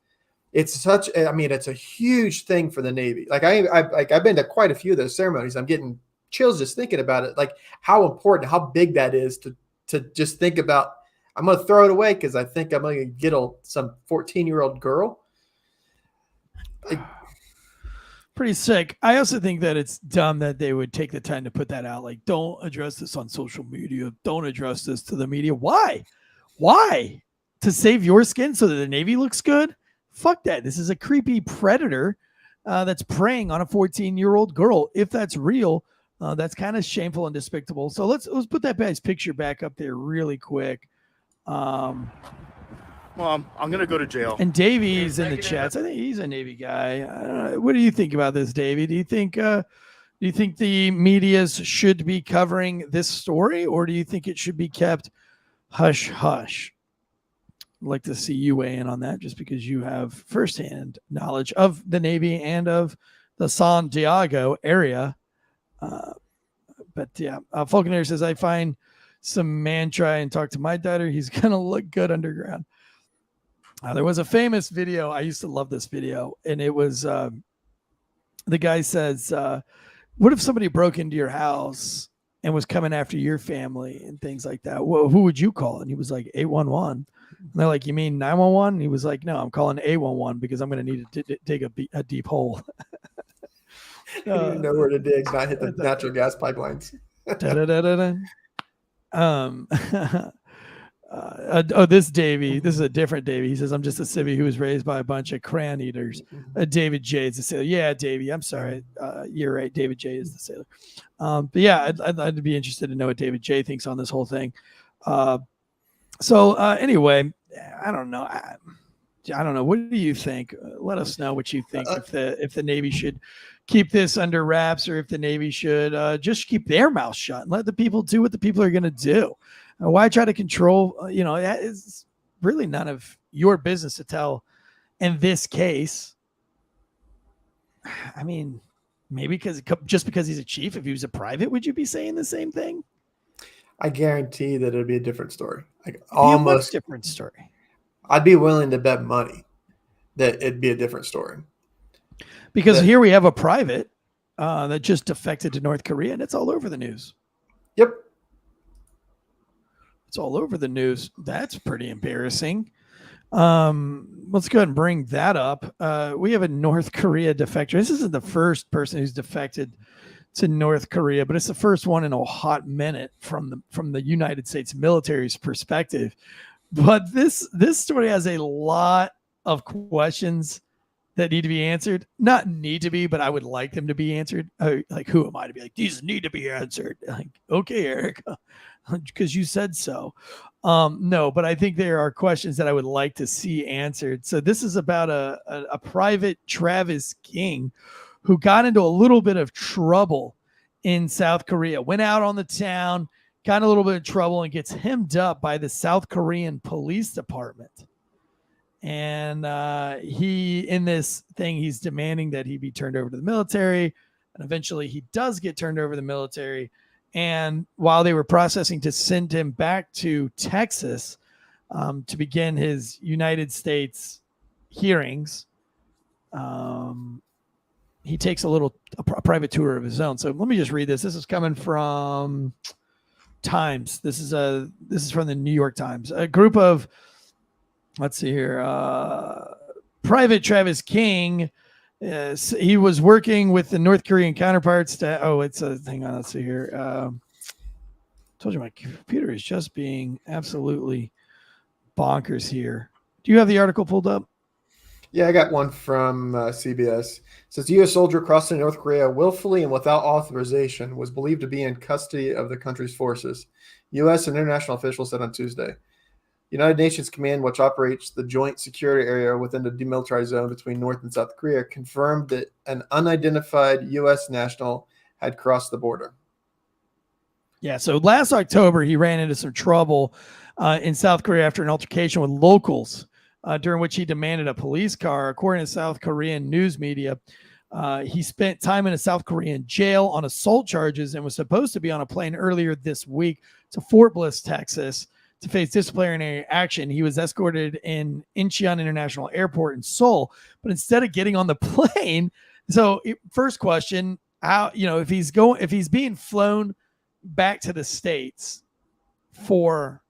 Speaker 12: It's it's a huge thing for the Navy. Like I've been to quite a few of those ceremonies. I'm getting chills just thinking about it. Like how important, how big that is to just think about. I'm going to throw it away because I think I'm going to get some 14-year-old girl.
Speaker 11: Pretty sick. I also think that it's dumb that they would take the time to put that out. Like, don't address this on social media. Don't address this to the media. Why? To save your skin so that the Navy looks good? Fuck that. This is a creepy predator that's preying on a 14-year-old girl. If that's real, that's kind of shameful and despicable. So let's put that guy's picture back up there really quick.
Speaker 13: Well, I'm going to go to jail.
Speaker 11: And Davey's in the chats. I think he's a Navy guy. I don't know. What do you think about this, Davey? Do you think the medias should be covering this story, or do you think it should be kept hush hush? I'd like to see you weigh in on that, just because you have firsthand knowledge of the Navy and of the San Diego area. But yeah, Falconer says, "I find some man try and talk to my daughter. He's going to look good underground." There was a famous video. I used to love this video. And it was the guy says, what if somebody broke into your house and was coming after your family and things like that? Well, who would you call? And he was like, 811. And they're like, you mean 911? And he was like, no, I'm calling 811 because I'm going to need to dig a deep hole.
Speaker 12: You need to know where to dig, not hit the natural gas pipelines.
Speaker 11: This Davey, this is a different Davey. He says, I'm just a civvy who was raised by a bunch of crayon eaters. David J is the sailor. Yeah, Davey, I'm sorry. You're right. David J is the sailor. But yeah, I'd be interested to know what David J thinks on this whole thing. So anyway, I don't know. I don't know. What do you think? Let us know what you think. If the Navy should keep this under wraps, or if the Navy should just keep their mouth shut and let the people do what the people are going to do. Why try to control? That is really none of your business to tell. In this case, I mean, maybe just because he's a chief. If he was a private, would you be saying the same thing?
Speaker 12: I guarantee that it'd be a different story. Like
Speaker 11: almost different story.
Speaker 12: I'd be willing to bet money that it'd be a different story.
Speaker 11: Because here we have a private that just defected to North Korea, and it's all over the news.
Speaker 12: Yep.
Speaker 11: It's all over the news. That's pretty embarrassing. Let's go ahead and bring that up. We have a North Korea defector. This isn't the first person who's defected to North Korea, but it's the first one in a hot minute from the United States military's perspective. But this story has a lot of questions that need to be answered. Not need to be, but I would like them to be answered. Like, who am I to be like, these need to be answered? Like, okay, Eric, because you said so. No, but I think there are questions that I would like to see answered. So this is about a private Travis King who got into a little bit of trouble in South Korea, went out on the town, got in a little bit of trouble, and gets hemmed up by the South Korean police department. And in this thing, he's demanding that he be turned over to the military. And eventually he does get turned over to the military. And while they were processing to send him back to Texas to begin his United States hearings, he takes a private tour of his own. So let me just read this. This is coming from Times. This is from the New York Times. A group of, let's see here, Private Travis King. He was working with the North Korean counterparts hang on, let's see here. Told you my computer is just being absolutely bonkers here. Do you have the article pulled up?
Speaker 12: Yeah, I got one from CBS. It says U.S. soldier crossing North Korea willfully and without authorization was believed to be in custody of the country's forces. U.S. and international officials said on Tuesday. United Nations Command, which operates the joint security area within the demilitarized zone between North and South Korea, confirmed that an unidentified U.S. national had crossed the border.
Speaker 11: Yeah, so last October, he ran into some trouble in South Korea after an altercation with locals, during which he demanded a police car. According to South Korean news media, he spent time in a South Korean jail on assault charges and was supposed to be on a plane earlier this week to Fort Bliss, Texas, to face disciplinary action. He was escorted in Incheon International Airport in Seoul, but instead of getting on the plane, first question, if he's being flown back to the States for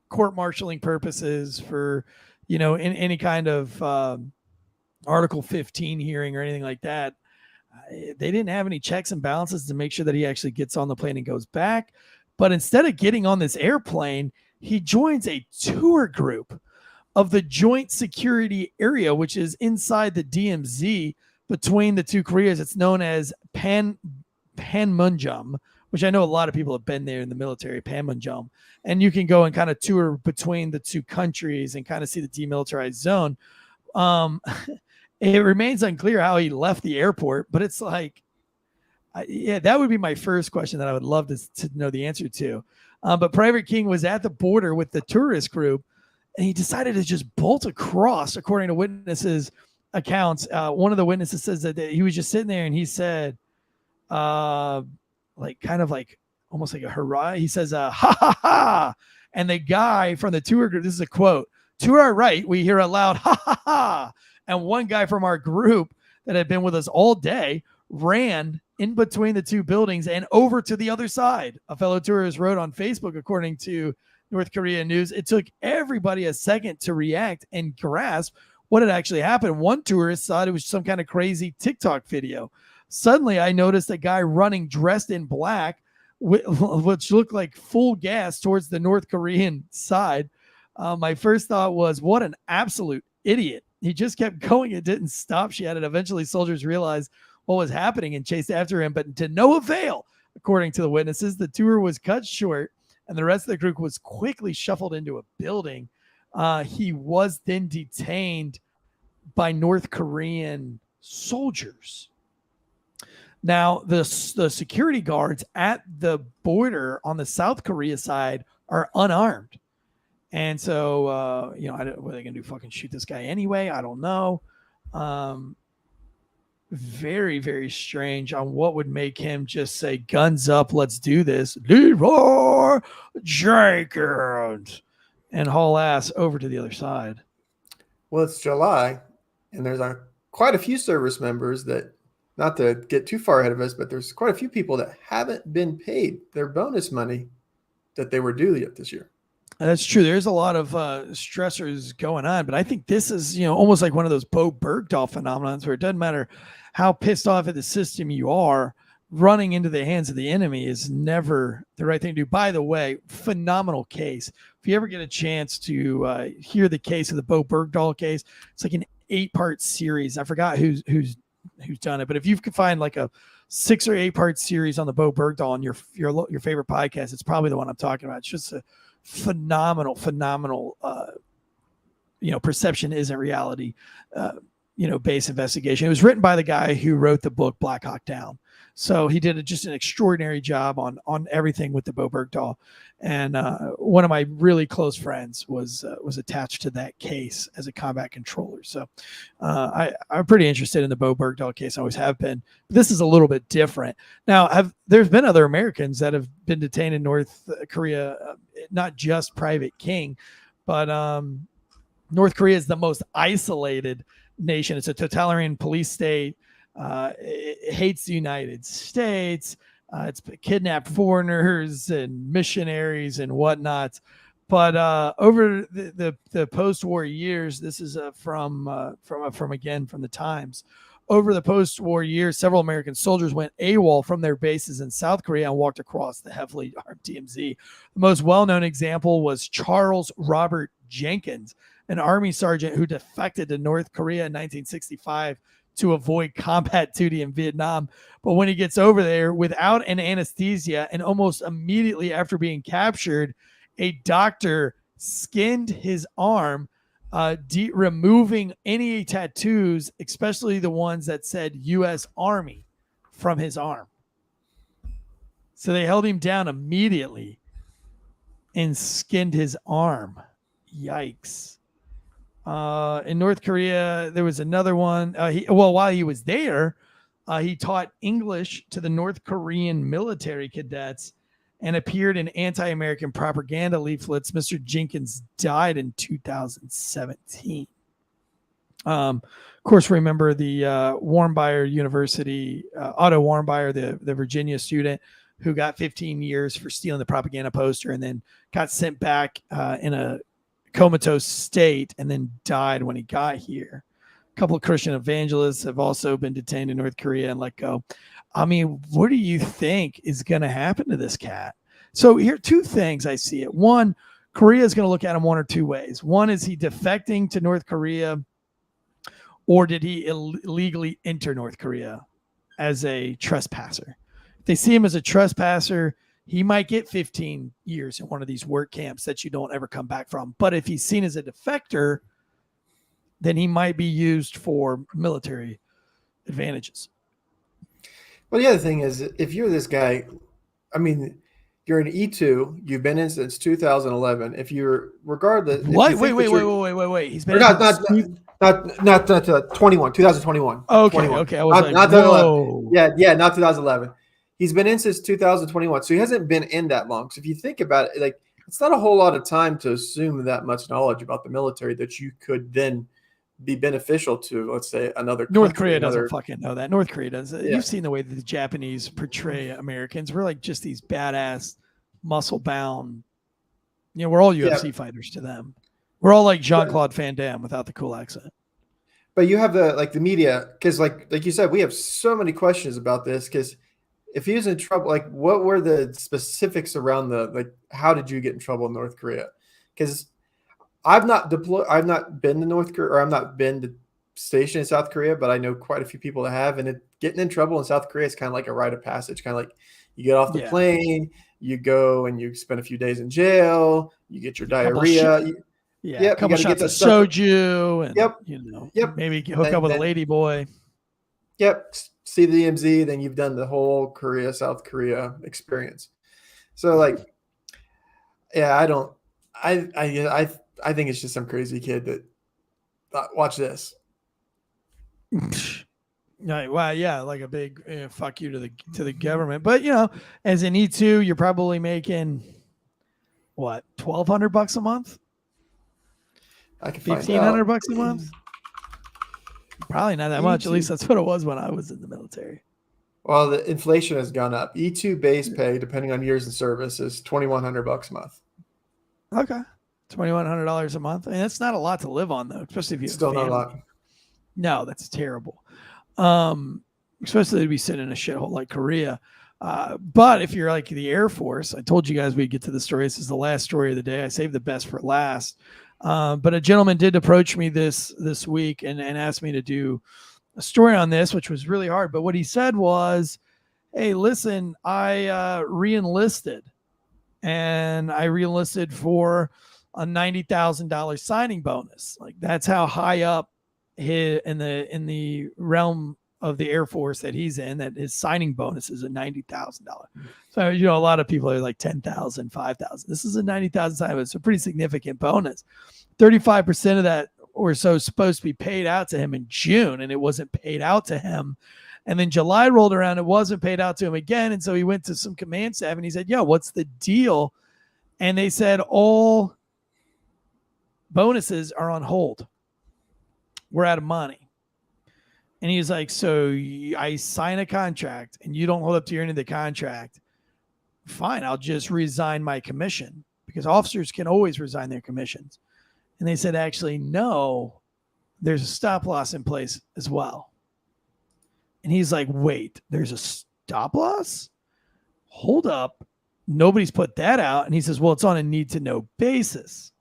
Speaker 11: court-martialing purposes, for in any kind of Article 15 hearing or anything like that, they didn't have any checks and balances to make sure that he actually gets on the plane and goes back. But instead of getting on this airplane, he joins a tour group of the joint security area, which is inside the DMZ between the two Koreas. It's known as Panmunjom, which I know a lot of people have been there in the military, Panmunjom. And you can go and kind of tour between the two countries and kind of see the demilitarized zone. It remains unclear how he left the airport, but it's like, that would be my first question that I would love to know the answer to. But Private King was at the border with the tourist group, and he decided to just bolt across, according to witnesses' accounts. One of the witnesses says that he was just sitting there, and he said, almost like a hurrah. He says, ha, ha, ha. And the guy from the tour group, this is a quote, "To our right, we hear a loud ha, ha, ha." And one guy from our group that had been with us all day ran in between the two buildings and over to the other side. A fellow tourist wrote on Facebook, according to North Korean news. It took everybody a second to react and grasp what had actually happened. One tourist thought it was some kind of crazy TikTok video. Suddenly, I noticed a guy running dressed in black, which looked like full gas towards the North Korean side. My first thought was, what an absolute idiot. He just kept going. It didn't stop. She added, eventually soldiers realized what was happening and chased after him, but to no avail. According to the witnesses, the tour was cut short and the rest of the group was quickly shuffled into a building. He was then detained by North Korean soldiers. Now, the security guards at the border on the South Korea side are unarmed. And so, what are they going to do? Fucking shoot this guy anyway? I don't know. Very, very strange on what would make him just say, guns up, let's do this. Leroy Jenkins. And haul ass over to the other side.
Speaker 12: Well, it's July, and there's quite a few service members that, not to get too far ahead of us, but there's quite a few people that haven't been paid their bonus money that they were due yet this year.
Speaker 11: That's true. There's a lot of stressors going on, but I think this is, almost like one of those Bo Bergdahl phenomenons where it doesn't matter how pissed off at the system you are, running into the hands of the enemy is never the right thing to do. By the way, phenomenal case. If you ever get a chance to hear the case of the Bo Bergdahl case, it's like an 8-part series. I forgot who's done it, but if you can find like a 6 or 8-part series on the Bo Bergdahl on your favorite podcast, it's probably the one I'm talking about. It's just a phenomenal perception isn't reality base investigation. It was written by the guy who wrote the book Black Hawk Down, so he did just an extraordinary job on everything with the Bo Bergdahl. And one of my really close friends was attached to that case as a combat controller. So I'm pretty interested in the Bo Bergdahl case. I always have been. This is a little bit different. Now, there's been other Americans that have been detained in North Korea, not just Private King, but North Korea is the most isolated nation. It's a totalitarian police state. It hates the United States. It's kidnapped foreigners and missionaries and whatnot. But over the post-war years, this is from the Times. Over the post-war years, several American soldiers went AWOL from their bases in South Korea and walked across the heavily armed DMZ. The most well-known example was Charles Robert Jenkins, an Army sergeant who defected to North Korea in 1965 to avoid combat duty in Vietnam. But when he gets over there without an anesthesia and almost immediately after being captured, a doctor skinned his arm, removing any tattoos, especially the ones that said U.S. Army, from his arm. So they held him down immediately and skinned his arm. Yikes. In North Korea, there was another one. While he was there, he taught English to the North Korean military cadets and appeared in anti-American propaganda leaflets. Mr. Jenkins died in 2017. Of course, remember the Warmbier University, Otto Warmbier, the Virginia student who got 15 years for stealing the propaganda poster and then got sent back in a comatose state and then died when he got here. A couple of Christian evangelists have also been detained in North Korea and let go. I mean, what do you think is going to happen to this cat? So here are two things I see it. One, Korea is going to look at him one or two ways. One, is he defecting to North Korea, or did he illegally enter North Korea as a trespasser? If they see him as a trespasser, he might get 15 years in one of these work camps that you don't ever come back from. But if he's seen as a defector, then he might be used for military advantages.
Speaker 12: Well, the other thing is, if you're this guy, I mean, you're an E2, you've been in since 2011. If you're, regardless.
Speaker 11: Wait. He's been
Speaker 12: not 21, 2021.
Speaker 11: Okay,
Speaker 12: 21.
Speaker 11: okay. I was
Speaker 12: not
Speaker 11: whoa.
Speaker 12: Yeah, not 2011. He's been in since 2021, so he hasn't been in that long. So if you think about it, like, it's not a whole lot of time to assume that much knowledge about the military that you could then be beneficial to, let's say, another country.
Speaker 11: North Korea doesn't fucking know that. North Korea does. Yeah. You've seen the way that the Japanese portray Americans. We're like just these badass, muscle-bound. We're all UFC fighters to them. We're all like Jean-Claude Van Damme without the cool accent.
Speaker 12: But you have the media, because like you said, we have so many questions about this, because if he was in trouble, like, what were the specifics around how did you get in trouble in North Korea? Because I've not been to North Korea, or I've not been to stationed in South Korea, but I know quite a few people that have, and getting in trouble in South Korea is kind of like a rite of passage. Kind of like you get off the plane, you go and you spend a few days in jail, you get your diarrhea.
Speaker 11: Yeah, a couple shots of soju, and maybe hook up with a lady boy.
Speaker 12: Yep, see the DMZ, then you've done the whole South Korea experience. So like, yeah, I think it's just some crazy kid that watch this.
Speaker 11: Well, yeah, like a big fuck you to the government. But as an E2, you're probably making what, $1,200 a month?
Speaker 12: I can find
Speaker 11: $1,500 a month. Probably not that much. At least that's what it was when I was in the military.
Speaker 12: Well, the inflation has gone up. E2 base pay, depending on years in service, is $2,100 a month.
Speaker 11: Okay, $2,100 a month. I mean, that's not a lot to live on, though, especially if you
Speaker 12: still
Speaker 11: have
Speaker 12: not a lot.
Speaker 11: No, that's terrible. Especially to be sitting in a shithole like Korea. But if you're like the Air Force, I told you guys we'd get to the story. This is the last story of the day. I saved the best for last. But a gentleman did approach me this week and asked me to do a story on this, which was really hard. But what he said was, hey, listen, I re-enlisted. And I re-enlisted for a $90,000 signing bonus. Like, that's how high up in the realm of the Air Force that he's in, that his signing bonus is a $90,000. So, a lot of people are like 10,000, 5,000. This is a 90,000 signing bonus. It's a pretty significant bonus. 35% of that or so is supposed to be paid out to him in June, and it wasn't paid out to him. And then July rolled around, it wasn't paid out to him again. And so he went to some command staff and he said, yo, what's the deal? And they said, all bonuses are on hold. We're out of money. And he's like, so I sign a contract and you don't hold up to your end of the contract. Fine, I'll just resign my commission, because officers can always resign their commissions. And they said, actually, no, there's a stop loss in place as well. And he's like, wait, there's a stop loss? Hold up. Nobody's put that out. And he says, well, it's on a need to know basis.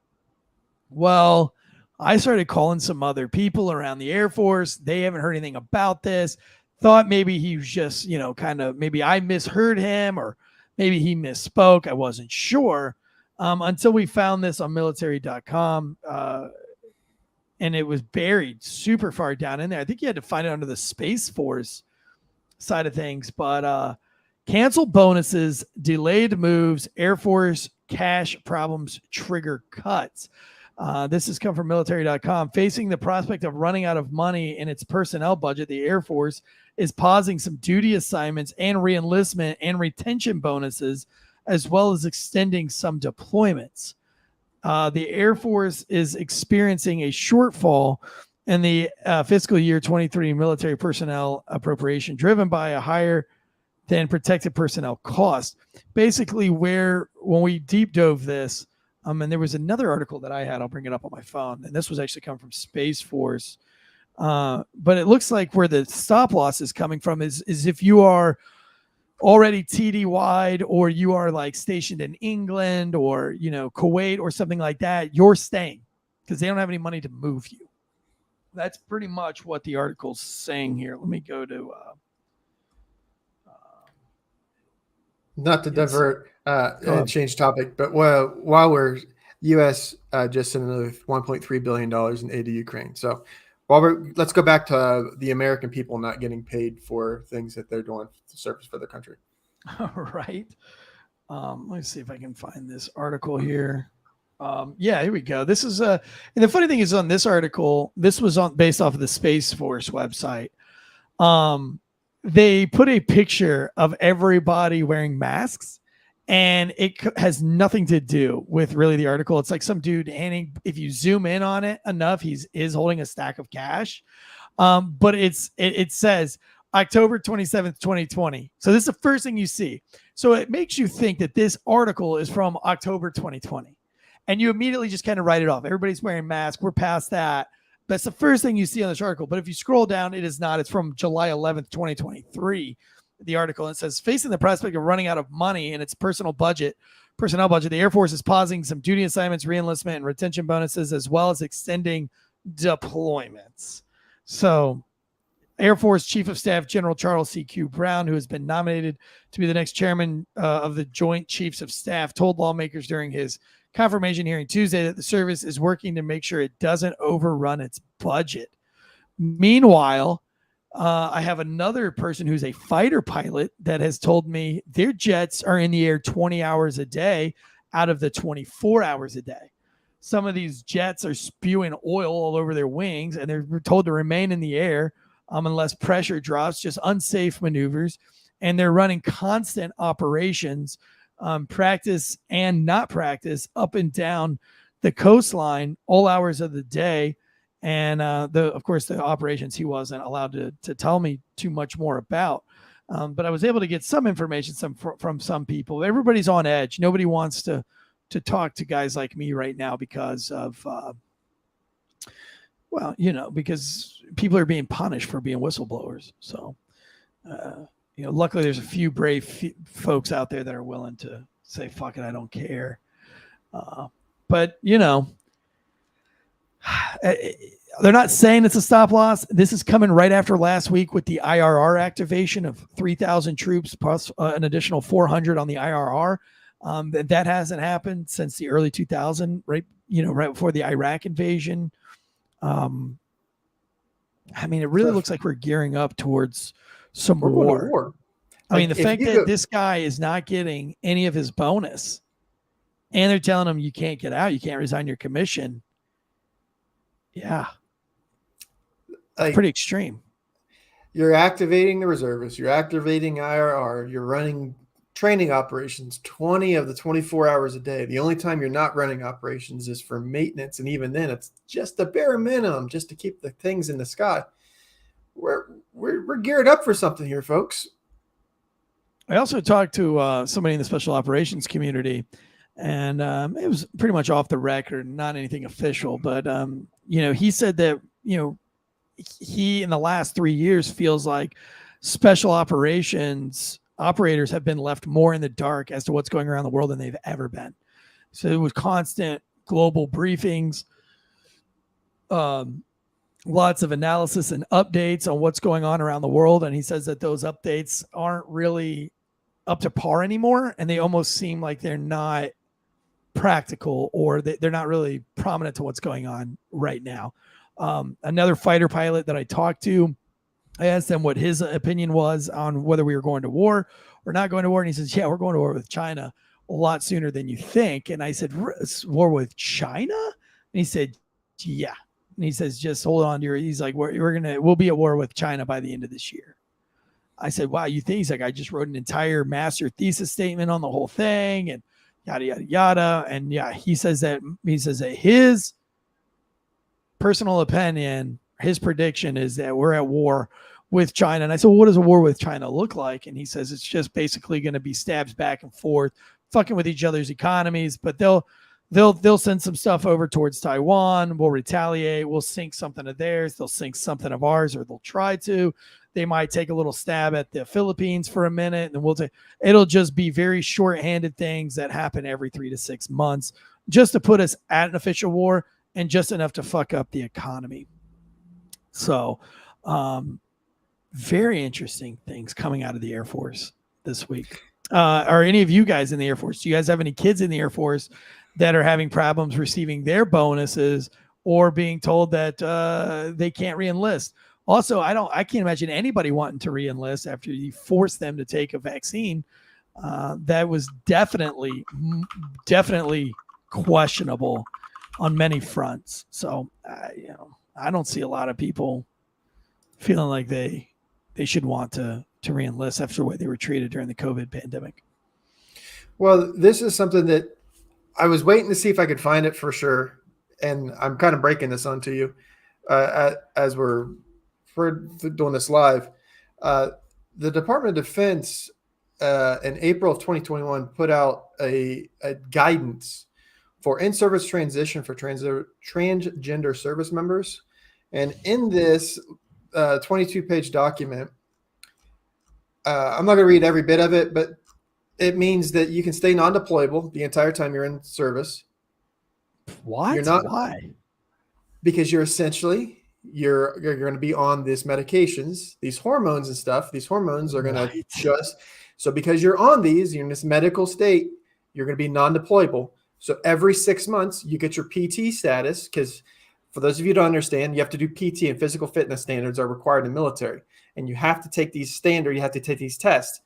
Speaker 11: Well, I started calling some other people around the Air Force. They haven't heard anything about this. Thought maybe he was just, maybe I misheard him, or maybe he misspoke. I wasn't sure until we found this on military.com. And it was buried super far down in there. I think you had to find it under the Space Force side of things. But canceled bonuses, delayed moves, Air Force cash problems trigger cuts. This has come from military.com. Facing the prospect of running out of money in its personnel budget, the Air Force is pausing some duty assignments and reenlistment and retention bonuses, as well as extending some deployments. The Air Force is experiencing a shortfall in the fiscal year 23 military personnel appropriation, driven by a higher than protected personnel cost. Basically, when we deep dove this, and there was another article that I had, I'll bring it up on my phone, and this was actually coming from Space Force. But it looks like where the stop loss is coming from is if you are already TDY'd, or you are like stationed in England or, Kuwait or something like that, you're staying because they don't have any money to move you. That's pretty much what the article's saying here. Let me go to...
Speaker 12: Not to divert and change topic, but while we're U.S. Just sent another $1.3 billion in aid to Ukraine. So let's go back to the American people not getting paid for things that they're doing to service for their country.
Speaker 11: All right. Let me see if I can find this article here. Yeah, here we go. This is and the funny thing is, on this article, this was based off of the Space Force website. They put a picture of everybody wearing masks, and it has nothing to do with really the article. It's like some dude handing, if you zoom in on it enough, he is holding a stack of cash. But it says October 27th, 2020. So this is the first thing you see. So it makes you think that this article is from October 2020. And you immediately just kind of write it off. Everybody's wearing masks. We're past that. That's the first thing you see on this article. But if you scroll down, it is not. It's from July 11th, 2023, the article. And it says, facing the prospect of running out of money in its personnel budget, the Air Force is pausing some duty assignments, reenlistment, and retention bonuses, as well as extending deployments. So Air Force Chief of Staff General Charles C.Q. Brown, who has been nominated to be the next chairman of the Joint Chiefs of Staff, told lawmakers during his confirmation hearing Tuesday that the service is working to make sure it doesn't overrun its budget. Meanwhile, I have another person who's a fighter pilot that has told me their jets are in the air 20 hours a day out of the 24 hours a day. Some of these jets are spewing oil all over their wings, and they're told to remain in the air unless pressure drops, just unsafe maneuvers. And they're running constant operations, practice and not practice, up and down the coastline all hours of the day. And of course, the operations he wasn't allowed to tell me too much more about. But I was able to get some information from some people. Everybody's on edge. Nobody wants to talk to guys like me right now because of, because people are being punished for being whistleblowers. So, luckily there's a few brave folks out there that are willing to say, fuck it, I don't care. But they're not saying it's a stop loss. This is coming right after last week with the IRR activation of 3,000 troops plus an additional 400 on the IRR. That hasn't happened since the early 2000s, right before the Iraq invasion. It really looks like we're gearing up towards some war. The fact that this guy is not getting any of his bonus, and they're telling him you can't get out, you can't resign your commission. Yeah. Pretty extreme.
Speaker 12: You're activating the reservists, you're activating IRR, you're running training operations 20 of the 24 hours a day. The only time you're not running operations is for maintenance, and even then it's just the bare minimum just to keep the things in the sky. We're geared up for something here, folks.
Speaker 11: I also talked to somebody in the special operations community, and it was pretty much off the record, not anything official, but he said that he in the last 3 years feels like special operations operators have been left more in the dark as to what's going around the world than they've ever been. So it was constant global briefings, lots of analysis and updates on what's going on around the world. And he says that those updates aren't really up to par anymore, and they almost seem like they're not practical, or they're not really prominent to what's going on right now. Another fighter pilot that I talked to, I asked him what his opinion was on whether we were going to war or not going to war. And he says, yeah, we're going to war with China a lot sooner than you think. And I said, war with China? And he said, yeah. And he says, just hold on to he's like, we'll be at war with China by the end of this year. I said, wow, you think? He's like, I just wrote an entire master thesis statement on the whole thing and yada, yada, yada. And yeah, he says that his personal opinion, his prediction is that we're at war with China. And I said, well, what does a war with China look like? And he says, it's just basically going to be stabs back and forth, fucking with each other's economies, but they'll send some stuff over towards Taiwan. We'll retaliate. We'll sink something of theirs. They'll sink something of ours, or they'll try to. They might take a little stab at the Philippines for a minute, and it'll just be very short-handed things that happen every 3 to 6 months just to put us at an official war, and just enough to fuck up the economy. So, very interesting things coming out of the Air Force this week. Are any of you guys in the Air Force? Do you guys have any kids in the Air Force that are having problems receiving their bonuses or being told that they can't re-enlist? Also, I can't imagine anybody wanting to re-enlist after you force them to take a vaccine. That was definitely questionable on many fronts. So, I don't see a lot of people feeling like they should want to re-enlist after the way they were treated during the COVID pandemic.
Speaker 12: Well, this is something that I was waiting to see if I could find it for sure. And I'm kind of breaking this onto you as we're doing this live. The Department of Defense in April of 2021 put out a guidance for in-service transition for transgender service members. And in this 22-page document, I'm not going to read every bit of it, but it means that you can stay non-deployable the entire time you're in service.
Speaker 11: What?
Speaker 12: You're not.
Speaker 11: Why?
Speaker 12: Because you're essentially you're going to be on these medications, these hormones and stuff. These hormones are going to so because you're on these, you're in this medical state, you're going to be non-deployable. So every 6 months you get your PT status, because for those of you who don't understand, you have to do PT, and physical fitness standards are required in the military. And you have to take these you have to take these tests.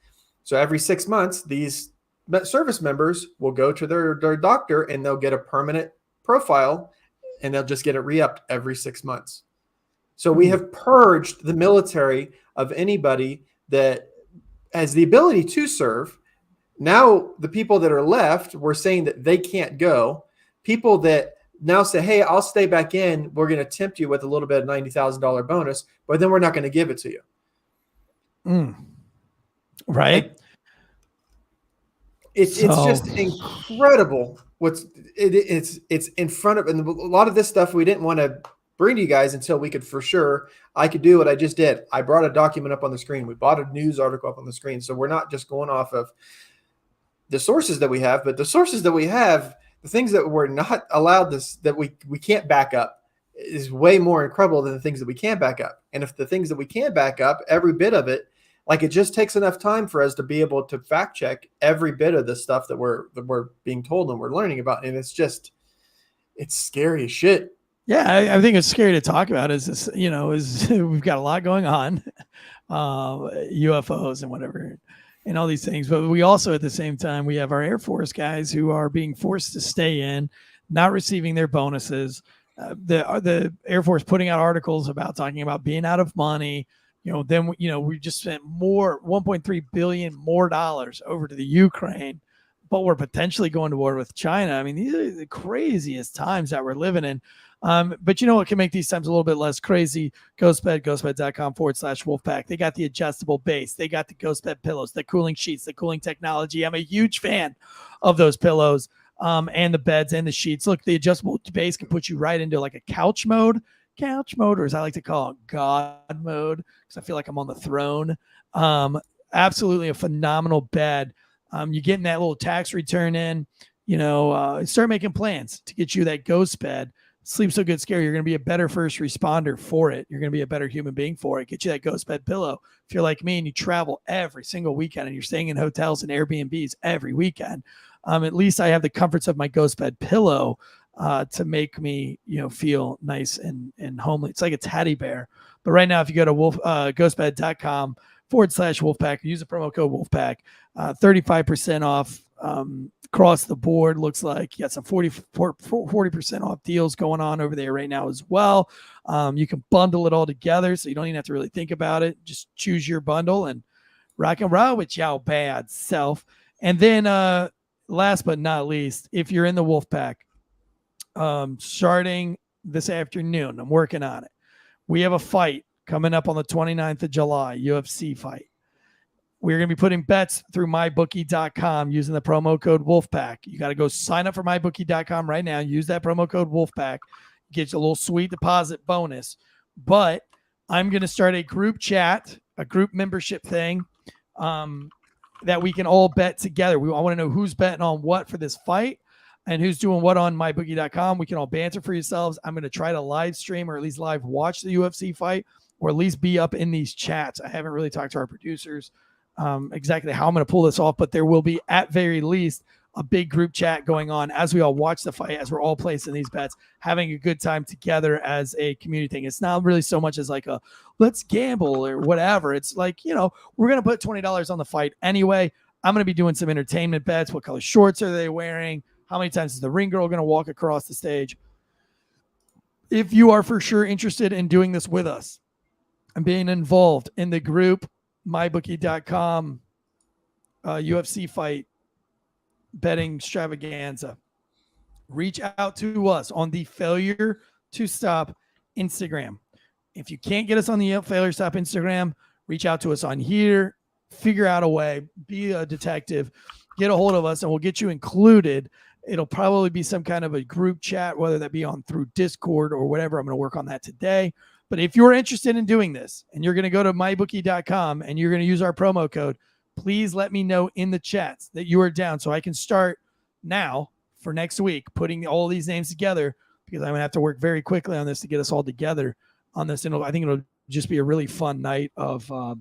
Speaker 12: So every 6 months, these service members will go to their doctor and they'll get a permanent profile, and they'll just get it re-upped every 6 months. So we have purged the military of anybody that has the ability to serve. Now the people that are left, we're saying that they can't go. People that now say, hey, I'll stay back in, we're going to tempt you with a little bit of $90,000 bonus, but then we're not going to give it to you.
Speaker 11: Right.
Speaker 12: It's just incredible. It's in front of, and a lot of this stuff we didn't want to bring to you guys until we could I could do what I just did. I brought a document up on the screen. We brought a news article up on the screen. So we're not just going off of the sources that we have, but the sources that we have, the things that we're not allowed that we can't back up is way more incredible than the things that we can back up. And if the things that we can back up, every bit of it, like it just takes enough time for us to be able to fact check every bit of the stuff that we're being told and we're learning about. And it's scary as shit.
Speaker 11: Yeah, I think it's scary to talk about. Is we've got a lot going on, UFOs and whatever, and all these things. But we also, at the same time, we have our Air Force guys who are being forced to stay in, not receiving their bonuses. The Air Force putting out articles about talking about being out of money. We just spent $1.3 billion more dollars over to the Ukraine, but we're potentially going to war with China. I mean, these are the craziest times that we're living in. But you know what can make these times a little bit less crazy? ghostbed.com/Wolfpack. They got the adjustable base. They got the Ghostbed pillows, the cooling sheets, the cooling technology. I'm a huge fan of those pillows and the beds and the sheets. Look, the adjustable base can put you right into like a couch mode, or as I like to call it, God mode, because I feel like I'm on the throne. Absolutely a phenomenal bed. You're getting that little tax return in, start making plans to get you that ghost bed. Sleep So Good Scary. You're going to be a better first responder for it. You're going to be a better human being for it. Get you that ghost bed pillow. If you're like me and you travel every single weekend and you're staying in hotels and Airbnbs every weekend, at least I have the comforts of my ghost bed pillow to make me, feel nice and homely. It's like a teddy bear. But right now, if you go to ghostbed.com/Wolfpack, use the promo code Wolfpack, 35% off across the board. Looks like you got some 40% off deals going on over there right now as well. You can bundle it all together, so you don't even have to really think about it. Just choose your bundle and rock and roll with your bad self. And then last but not least, if you're in the Wolfpack, starting this afternoon, I'm working on it. We have a fight coming up on the 29th of July, UFC fight. We're going to be putting bets through mybookie.com using the promo code Wolfpack. You got to go sign up for mybookie.com right now. Use that promo code Wolfpack. Get you a little sweet deposit bonus. But I'm going to start a group chat, a group membership thing that we can all bet together. I want to know who's betting on what for this fight and who's doing what on mybookie.com. We can all banter for yourselves. I'm going to try to live stream or at least live watch the UFC fight, or at least be up in these chats. I haven't really talked to our producers exactly how I'm going to pull this off, but there will be at very least a big group chat going on as we all watch the fight, as we're all placing these bets, having a good time together as a community thing. It's not really so much as like a let's gamble or whatever. It's like, we're going to put $20 on the fight anyway. I'm going to be doing some entertainment bets. What color shorts are they wearing? How many times is the ring girl going to walk across the stage? If you are for sure interested in doing this with us and being involved in the group, mybookie.com UFC fight betting extravaganza, reach out to us on the Failure to Stop Instagram. If you can't get us on the Failure to Stop Instagram, reach out to us on here, figure out a way, be a detective, get a hold of us, and we'll get you included. It'll probably be some kind of a group chat, whether that be on through Discord or whatever. I'm going to work on that today. But if you're interested in doing this and you're going to go to mybookie.com and you're going to use our promo code, please let me know in the chats that you are down so I can start now for next week putting all these names together, because I'm going to have to work very quickly on this to get us all together on this. And I think it'll just be a really fun night of, a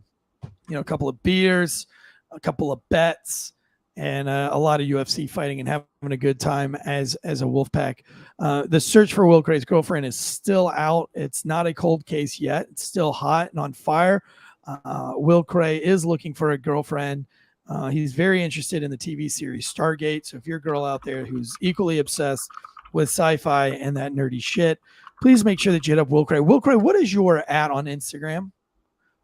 Speaker 11: couple of beers, a couple of bets, and a lot of UFC fighting and having a good time as a Wolfpack. The search for Will Cray's girlfriend is still out. It's not a cold case yet. It's still hot and on fire. Will Cray is looking for a girlfriend. He's very interested in the TV series Stargate. So if you're a girl out there who's equally obsessed with sci-fi and that nerdy shit, please make sure that you hit up Will Cray. Will Cray, what is your @ on Instagram?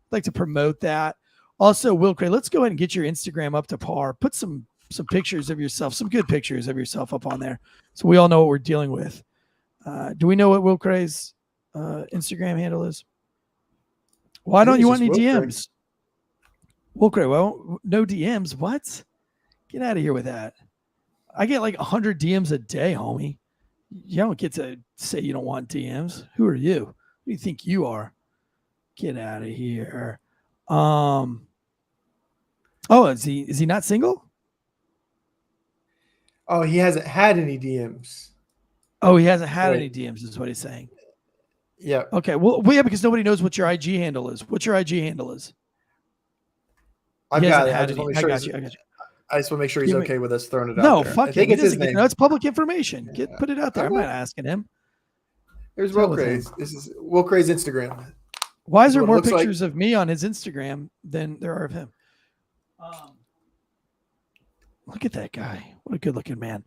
Speaker 11: I'd like to promote that. Also, Will Cray, let's go ahead and get your Instagram up to par. Put some pictures of yourself, some good pictures of yourself up on there, so we all know what we're dealing with. Do we know what Will Cray's Instagram handle is? Why don't you want any DMs? Will Cray, well, no DMs. What? Get out of here with that. I get like 100 DMs a day, homie. You don't get to say you don't want DMs. Who are you? Who do you think you are? Get out of here. Oh, is he not single?
Speaker 12: Oh, he hasn't had any DMs.
Speaker 11: Oh, he hasn't had any DMs, is what he's saying.
Speaker 12: Yeah.
Speaker 11: Okay. Well, yeah, because nobody knows what your IG handle is. What's your IG handle is?
Speaker 12: I've got it. I
Speaker 11: I got you.
Speaker 12: I just want to make sure he's okay with us throwing it out
Speaker 11: No,
Speaker 12: there.
Speaker 11: fuck
Speaker 12: I think
Speaker 11: it.
Speaker 12: it's his name.
Speaker 11: No, it's public information. Put it out there. I'm not asking him.
Speaker 12: Here's Will Cray's. This is Will Cray's Instagram.
Speaker 11: Why is there more pictures of me on his Instagram than there are of him? Look at that guy. What a good looking man.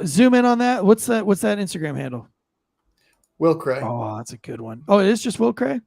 Speaker 11: Zoom in on that. What's that Instagram handle?
Speaker 12: Will Cray.
Speaker 11: Oh, that's a good one. Oh, it is just Will Cray?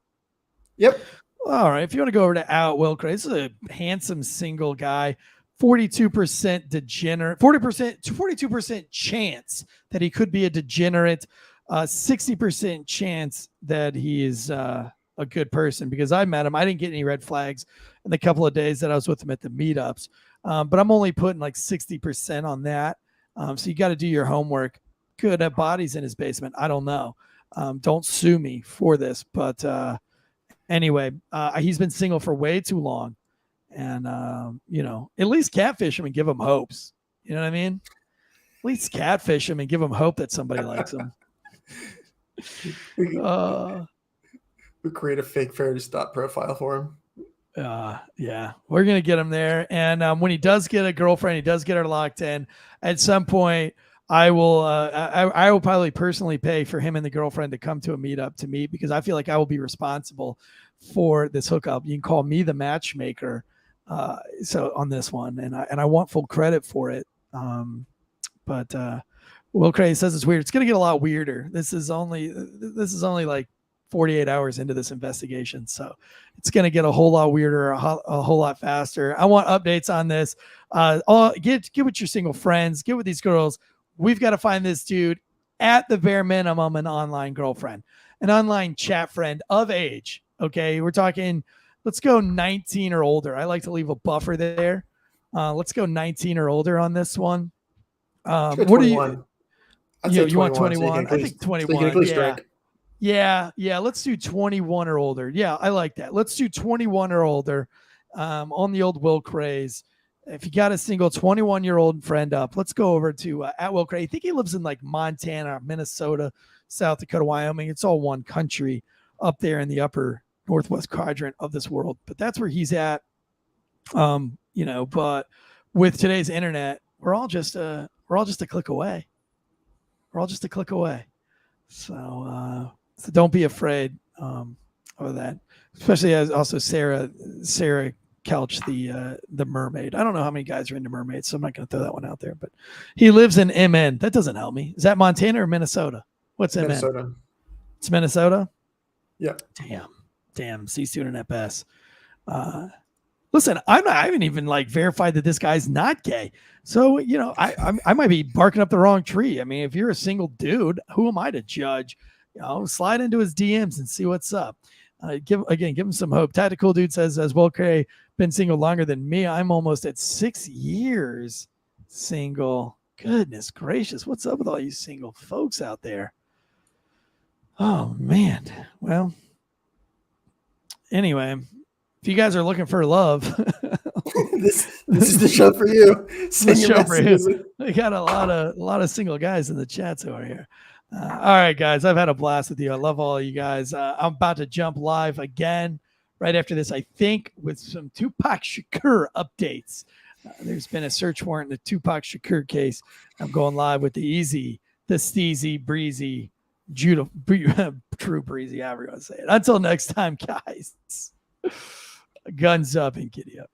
Speaker 12: Yep.
Speaker 11: All right. If you want to go over to Will Cray, this is a handsome single guy. 42% degenerate, 42% chance that he could be a degenerate, 60% chance that he is a good person, because I met him. I didn't get any red flags in the couple of days that I was with him at the meetups. But I'm only putting like 60% on that. So you got to do your homework. Could have bodies in his basement. I don't know. Don't sue me for this. But anyway, he's been single for way too long. And, at least catfish him and give him hopes. You know what I mean? At least catfish him and give him hope that somebody likes him.
Speaker 12: We create a fake Fair Stop profile for him.
Speaker 11: Yeah, we're going to get him there. And when he does get a girlfriend, he does get her locked in. At some point, I will probably personally pay for him and the girlfriend to come to a meetup to meet, because I feel like I will be responsible for this hookup. You can call me the matchmaker. So on this one, and I want full credit for it. But Will Cray says it's weird. It's going to get a lot weirder. This is only like 48 hours into this investigation. So it's going to get a whole lot weirder, a whole lot faster. I want updates on this. Get with your single friends, get with these girls. We've got to find this dude, at the bare minimum, an online girlfriend, an online chat friend of age. Okay. We're talking, let's go 19 or older. I like to leave a buffer there. Let's go 19 or older on this one. What do you? You want 21? I think 21. Yeah. Let's do 21 or older. Yeah, I like that. Let's do 21 or older on the old Will Cray's. If you got a single 21-year-old friend up, let's go over to at Will Cray. I think he lives in like Montana, Minnesota, South Dakota, Wyoming. It's all one country up there in the upper northwest quadrant of this world. But that's where he's at. But with today's internet, we're all just a click away. We're all just a click away. So don't be afraid of that. Especially as also Sarah Couch, the mermaid. I don't know how many guys are into mermaids, so I'm not going to throw that one out there. But he lives in MN. That doesn't help me. Is that Montana or Minnesota? What's MN?
Speaker 12: Minnesota.
Speaker 11: It's Minnesota?
Speaker 12: Yeah.
Speaker 11: Damn. C student at best. Listen, I haven't even verified that this guy's not gay. So, I might be barking up the wrong tree. I mean, if you're a single dude, who am I to judge? Slide into his DMs and see what's up. Give him some hope. Tactical Dude says, as Will Cray been single longer than me, I'm almost at 6 years single. Goodness gracious. What's up with all you single folks out there? Oh, man. Well, anyway, if you guys are looking for love,
Speaker 12: this is the show for you.
Speaker 11: The show for you. We got a lot of single guys in the chats over here. All right, guys. I've had a blast with you. I love all of you guys. I'm about to jump live again right after this, I think, with some Tupac Shakur updates. There's been a search warrant in the Tupac Shakur case. I'm going live with the easy, the steezy, breezy, true breezy, however you want to say it. Until next time, guys. Guns up and giddy up.